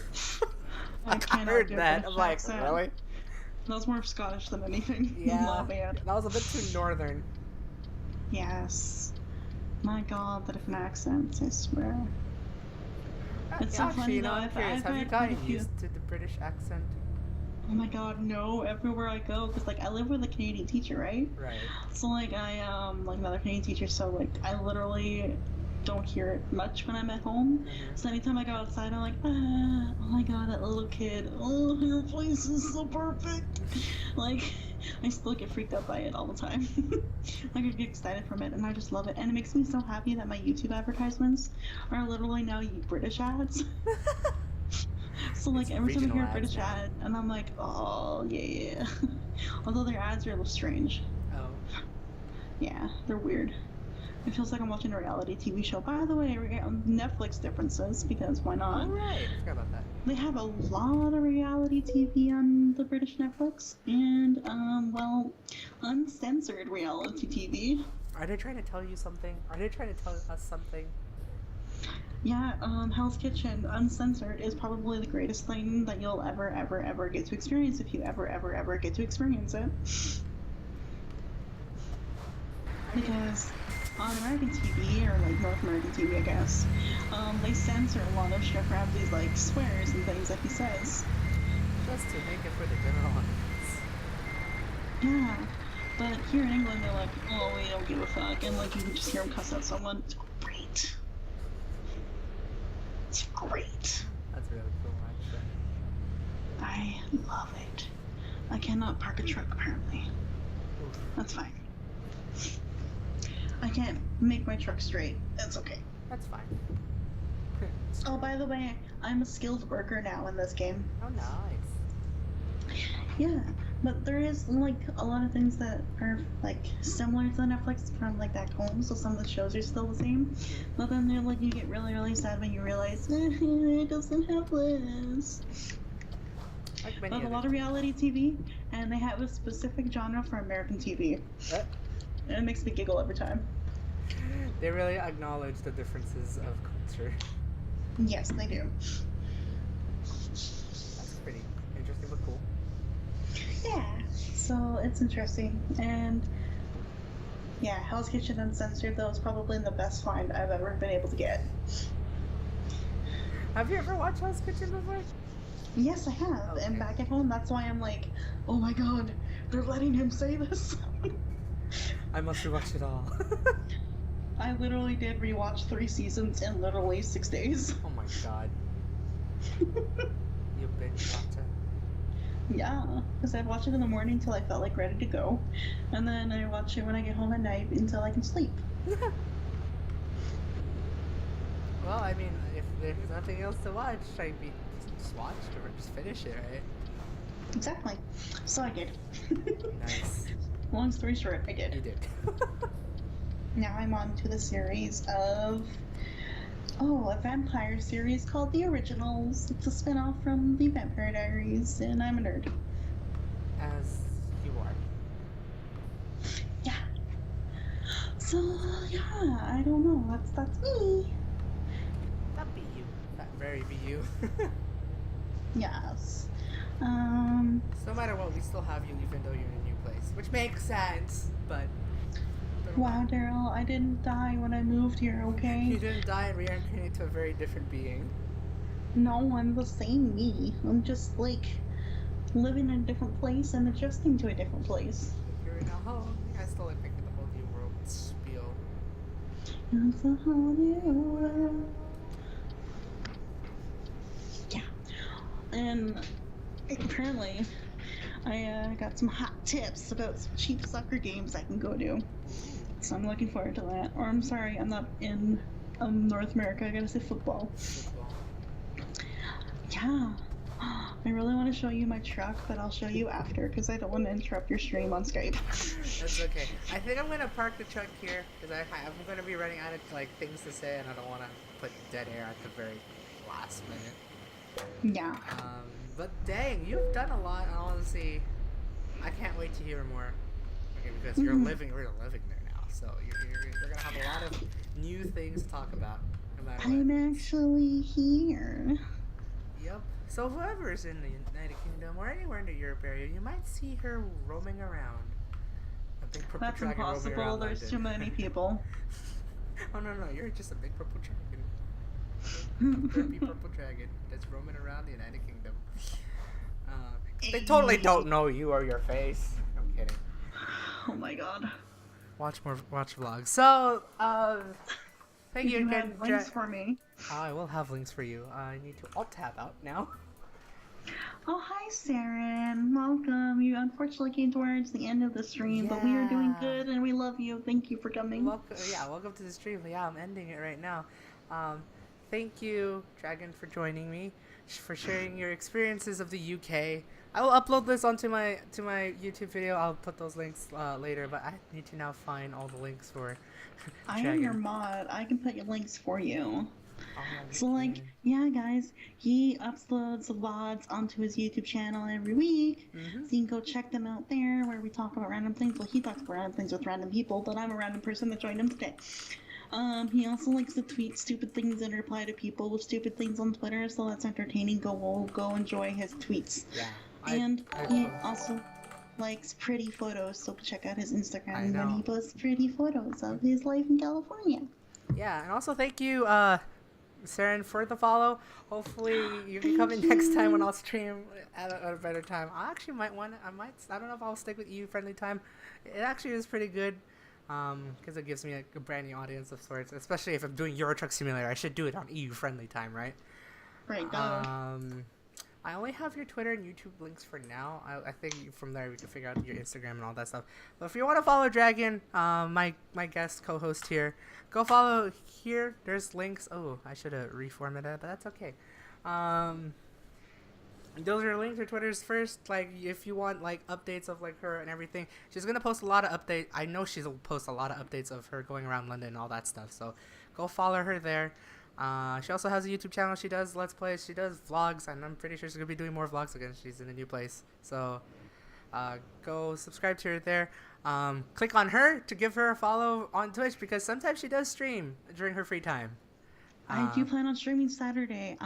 I cannot heard do a that. British I'm like, accent. really? That was more Scottish than anything. Yeah. Not bad. That was a bit too northern. Yes. My god, the different accents, I swear. It's so Actually, funny you know, though. I'm curious. Have you had quite a gotten few. used to the British accent? Oh my god, no! Everywhere I go, because like I live with a Canadian teacher, right? Right. So like I like another Canadian teacher, so like I literally don't hear it much when I'm at home. Mm-hmm. So anytime I go outside, I'm like, oh my god, that little kid. Oh, your voice is so perfect. Like I still get freaked out by it all the time. Like I get excited from it, and I just love it, and it makes me so happy that my YouTube advertisements are literally now British ads. So like It's every time I hear a regional British ads now. ad, and I'm like, oh yeah. Although their ads are a little strange. Oh. Yeah, they're weird. It feels like I'm watching a reality TV show. By the way, Netflix differences, because why not? Alright, I forgot about that. They have a lot of reality TV on the British Netflix, and well, uncensored reality TV. Are they trying to tell you something? Are they trying to tell us something? Yeah, Hell's Kitchen, uncensored, is probably the greatest thing that you'll ever get to experience if you ever get to experience it. Because on American TV, or like North American TV, I guess, they censor a lot of Chef Ramsay's like swears and things that he says. Just to make it for the general audience. Yeah, but here in England, they're like, oh, we don't give a fuck, and like you can just hear him cuss out someone. It's great. It's great. That's really cool, actually. I love it. I cannot park a truck, apparently. Oof. That's fine. I can't make my truck straight. It's okay. That's fine. Oh, by the way, I'm a skilled worker now in this game. Oh, nice. Yeah, but there is like a lot of things that are like similar to Netflix from like back home, so some of the shows are still the same. But then they're like, you get really, really sad when you realize it doesn't have this. Like many But a other lot of reality TV, and they have a specific genre for American TV. And it makes me giggle every time. They really acknowledge the differences of culture. Yes, they do. That's pretty interesting but cool. Yeah, so it's interesting. And yeah, Hell's Kitchen Uncensored, though, is probably the best find I've ever been able to get. Have you ever watched Hell's Kitchen before? Yes, I have. Okay. And back at home, that's why I'm like, oh my god, they're letting him say this. I must rewatch it all. I literally did rewatch 3 seasons in literally 6 days. Oh my god. You binge watch it. Yeah, because I'd watch it in the morning until I felt like ready to go. And then I watch it when I get home at night until I can sleep. Well, I mean, if there's nothing else to watch, I'd be just watch it or just finish it, right? Exactly. So I did. Nice. Long story short, I did. You did. Now I'm on to the series of a vampire series called The Originals. It's a spin-off from The Vampire Diaries, and I'm a nerd. As you are. Yeah. So yeah, I don't know. That's me. That be you. That very be you. Yes. So no matter what, we still have you even though you're in a new place. Which makes sense, but... Wow, Daryl, I didn't die when I moved here, okay? You didn't die and reincarnate to a very different being. No, I'm the same me. I'm just, like, living in a different place and adjusting to a different place. You're in a whole... I still like thinking the whole new world spiel. It's a whole new world. Yeah. And apparently, I got some hot tips about some cheap soccer games I can go to. So I'm looking forward to that. Or I'm sorry, I'm not in North America. I gotta say football. Yeah. I really want to show you my truck, but I'll show you after because I don't want to interrupt your stream on Skype. That's okay. I think I'm gonna park the truck here because I'm gonna be running out of like things to say, and I don't want to put dead air at the very last minute. Yeah. But dang, you've done a lot. And honestly, I can't wait to hear more. Okay, because you're living there now, so you're gonna have a lot of new things to talk about. No matter what. I'm actually here. Yep. So whoever's in the United Kingdom or anywhere in the Europe area, you might see her roaming around. A big purple That's dragon roaming impossible. around There's London. too many people. Oh no, you're just a big purple dragon. Derpy purple dragon that's roaming around the United Kingdom. They totally don't know you or your face. I'm kidding. Oh my god. Watch vlogs. So, thank you You again. have links for me. I will have links for you. I need to alt tab out now. Oh, hi, Saren. Welcome. You unfortunately came towards the end of the stream, but we are doing Yeah. good and we love you. Thank you for coming. Welcome to the stream. Yeah, I'm ending it right now. Thank you, Dragon, for joining me, for sharing your experiences of the UK. I will upload this onto my YouTube video. I'll put those links later, but I need to now find all the links for I Dragon. am your mod. I can put your links for you. Oh, So, like, yeah, guys, he uploads VODs onto his YouTube channel every week. Mhm. So you can go check them out there where we talk about random things. Well, he talks about random things with random people, but I'm a random person that joined him today. He also likes to tweet stupid things and reply to people with stupid things on Twitter, so that's entertaining. Go enjoy his tweets. Yeah. And he also... likes pretty photos, so check out his I Instagram when know. he posts pretty photos of his life in California. Yeah, and also thank you, Saren, for the follow. Hopefully you can come in Thank next time when you. I'll stream at a better time. I actually might want. I don't know if I'll stick with EU friendly time. It actually is pretty good, because it gives me a brand new audience of sorts. Especially if I'm doing Euro Truck Simulator, I should do it on EU friendly time, right? Right, I only have your Twitter and YouTube links for now. I think from there we can figure out your Instagram and all that stuff. But if you want to follow Dragon, my guest co-host here, go follow here. There's links. Oh, I should have reformatted it, but that's okay. Um, those are links. Her Twitter's first. Like, if you want like updates of like her and everything, she's gonna post a lot of updates. I know she'll post a lot of updates of her going around London and all that stuff. So go follow her there. She also has a YouTube channel. She does Let's Plays. She does vlogs, and I'm pretty sure she's gonna be doing more vlogs again. She's in a new place. So go subscribe to her there. Click on her to give her a follow on Twitch because sometimes she does stream during her free time. I do plan on streaming Saturday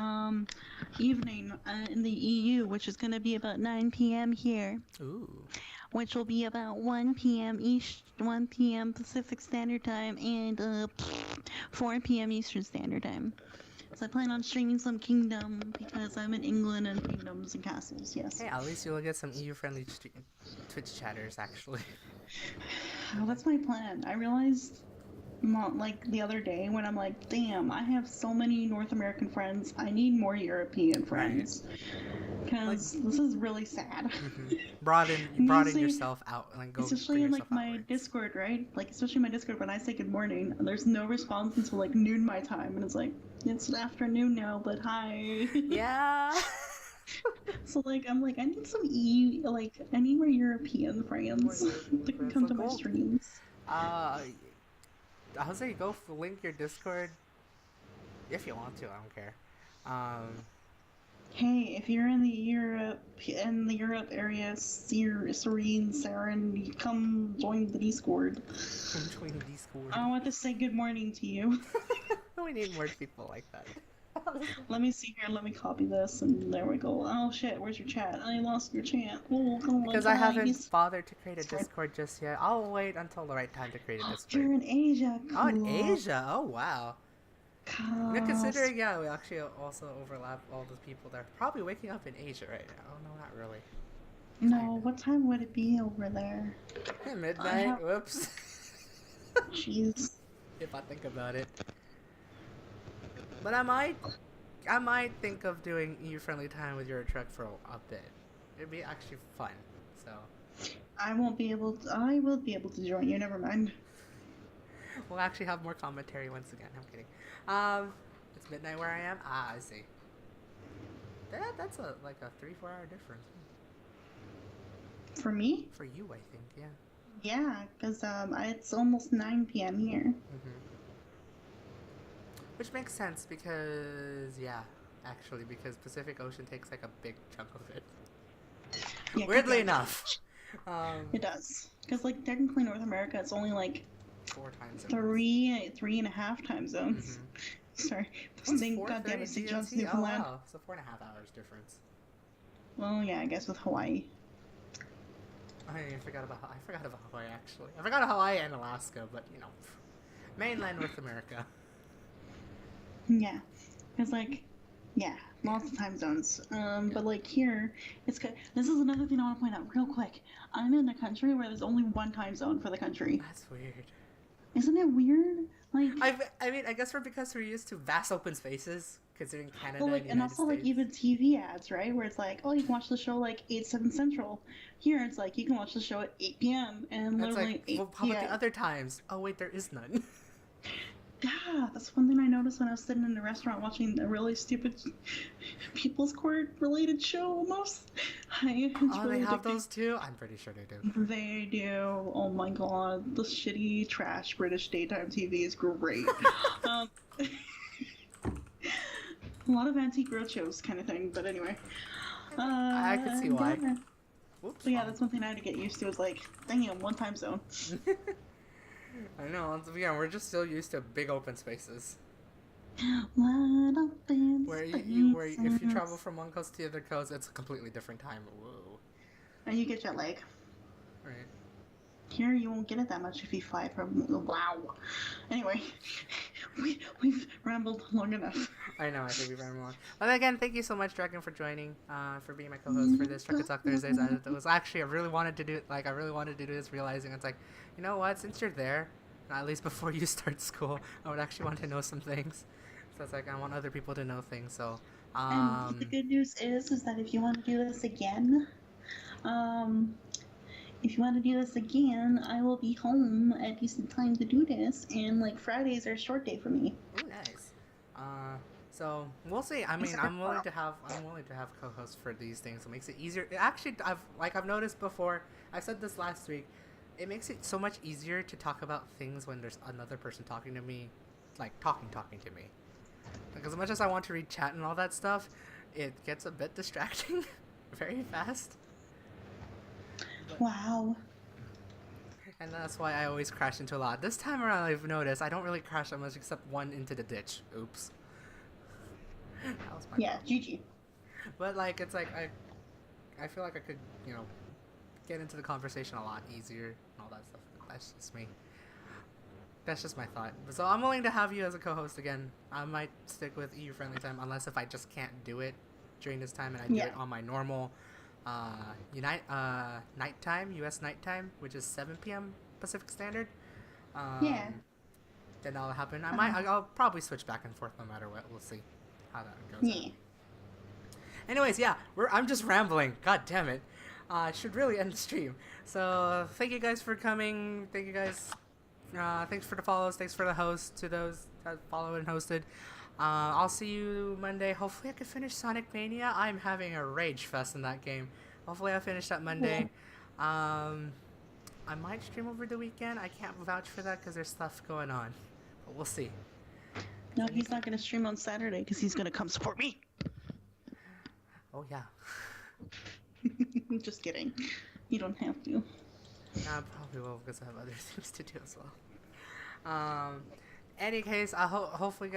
evening in the EU, which is going to be about 9 p.m. here, Ooh. which will be about 1 p.m. 1 p.m. Pacific Standard Time, and 4 p.m. Eastern Standard Time. So I plan on streaming some Kingdom because I'm in England and Kingdoms and Castles, yes. Hey, at least you'll get some EU-friendly Twitch chatters, actually. Well, that's my plan. I realized not like the other day when I'm like, damn, I have so many North American friends. I need more European friends because this is really sad. Mm-hmm. Broaden yourself out and go. Especially in like my Discord, right? Like especially my Discord when I say good morning, there's no response until like noon my time, and it's like it's afternoon now, but hi. Yeah. So like I'm like I need some like I need more European friends that can come to my streams. I'll say go link your Discord if you want to. I don't care. Hey, if you're in the Europe area, Serene, Saren, come join the Discord. Join the Discord. I want to say good morning to you. We need more people like that. Let me see here. Let me copy this, and there we go. Oh shit, where's your chat? I lost your chat. Oh, because I haven't bothered to create a Discord just yet. I'll wait until the right time to create a Discord. You're in Asia. Cool. Oh, in Asia. Oh, wow. Yeah, considering, yeah, we actually also overlap all the people that are probably waking up in Asia right now. Oh, no, not really. No, what time would it be over there? Midnight? Whoops. Jeez. If I think about it. But I might think of doing EU-friendly time with Euro Truck for a bit. It'd be actually fun, so. I will be able to join you, never mind. We'll actually have more commentary once again. I'm kidding. It's midnight where I am. Ah, I see. That's like a 3-4 hour difference. For me? For you, I think, yeah. Yeah, because it's almost 9 p.m. here. Mm-hmm. Which makes sense because, yeah, actually, because Pacific Ocean takes like a big chunk of it. Yeah, weirdly enough. It does. Because, like, technically North America, it's only like 4 time zones. 3.5 time zones. Mm-hmm. Sorry. Goddamn it, St. John's, Newfoundland. Oh, wow. So 4.5 hours difference. Well, yeah, I guess with Hawaii. I forgot about Hawaii, actually. I forgot Hawaii and Alaska, but, you know, mainland North America. Yeah. It's like, yeah, lots of time zones. But like here, it's good. This is another thing I want to point out real quick. I'm in a country where there's only one time zone for the country. That's weird. Isn't it weird? Like, I mean, I guess because we're used to vast open spaces, considering Canada well, like, and also States. Like even TV ads, right? Where it's like, oh, you can watch the show like 8/7 Central. Here, it's like you can watch the show at 8 p.m. and that's literally like, 8 well, how about the other times? Oh wait, there is none. Yeah, that's one thing I noticed when I was sitting in a restaurant watching a really stupid People's Court related show almost. Really they have those too? I'm pretty sure they do. They do. Oh my god. The shitty, trash British daytime TV is great. A lot of antique roadshows kind of thing, but anyway. I can see why. Whoops. But yeah, that's one thing I had to get used to is like, dang it, one time zone. I know, once again, we're just still used to big open spaces. Where if you travel from one coast to the other coast, it's a completely different time. Whoa. And you get jet lag. Right. Here, you won't get it that much if you fly from. Wow. Anyway, we've rambled long enough. I know, I think we ran long. But again, thank you so much, Dragon, for joining, for being my co-host for this Trucker Talk Thursdays. It was actually, I really wanted to do this, realizing it's like, you know what, since you're there, at least before you start school, I would actually want to know some things. So it's like, I want other people to know things, so, And the good news is that if you want to do this again, I will be home at decent time to do this, and like Fridays are a short day for me. Oh, nice. So we'll see. I mean, I'm willing to have co-hosts for these things. It makes it easier. It actually, I've noticed before. I said this last week. It makes it so much easier to talk about things when there's another person talking to me, like talking to me. Like, as much as I want to read chat and all that stuff, it gets a bit distracting very fast. Wow. And that's why I always crash into a lot. This time around, I've noticed I don't really crash that much except one into the ditch. Oops. That was my fault. GG. But like, it's like I feel like I could, get into the conversation a lot easier and all that stuff. That's just me. That's just my thought. So I'm willing to have you as a co-host again. I might stick with EU friendly time unless if I just can't do it during this time and I do it on my normal nighttime, U.S. nighttime, which is 7 p.m. Pacific Standard. Then that'll happen. I'll probably switch back and forth no matter what. We'll see how that goes. Yeah. Anyways, I'm just rambling. God damn it. I should really end the stream. So thank you guys for coming. Thank you guys. Thanks for the follows. Thanks for the hosts to those that followed and hosted. I'll see you Monday. Hopefully I can finish Sonic Mania. I'm having a rage fest in that game. Hopefully I'll finish that Monday. I might stream over the weekend. I can't vouch for that because there's stuff going on. But we'll see. No, he's not going to stream on Saturday because he's going to come support me. Oh, yeah. Just kidding. You don't have to. I probably will because I have other things to do as well. Any case, hopefully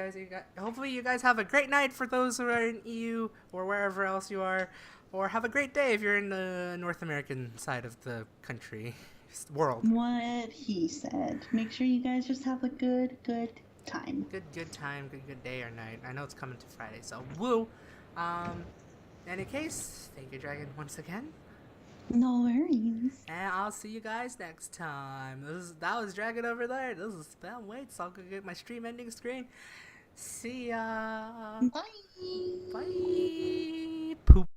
you guys have a great night for those who are in EU or wherever else you are, or have a great day if you're in the North American side of the country, world. What he said. Make sure you guys just have a good time. Good time, good day or night. I know it's coming to Friday, so woo. Any case, thank you, Dragon, once again. No worries. And I'll see you guys next time. That was Dragon over there. This is Spam Wait, so I'll go get my stream ending screen. See ya. Bye. Bye. Poop.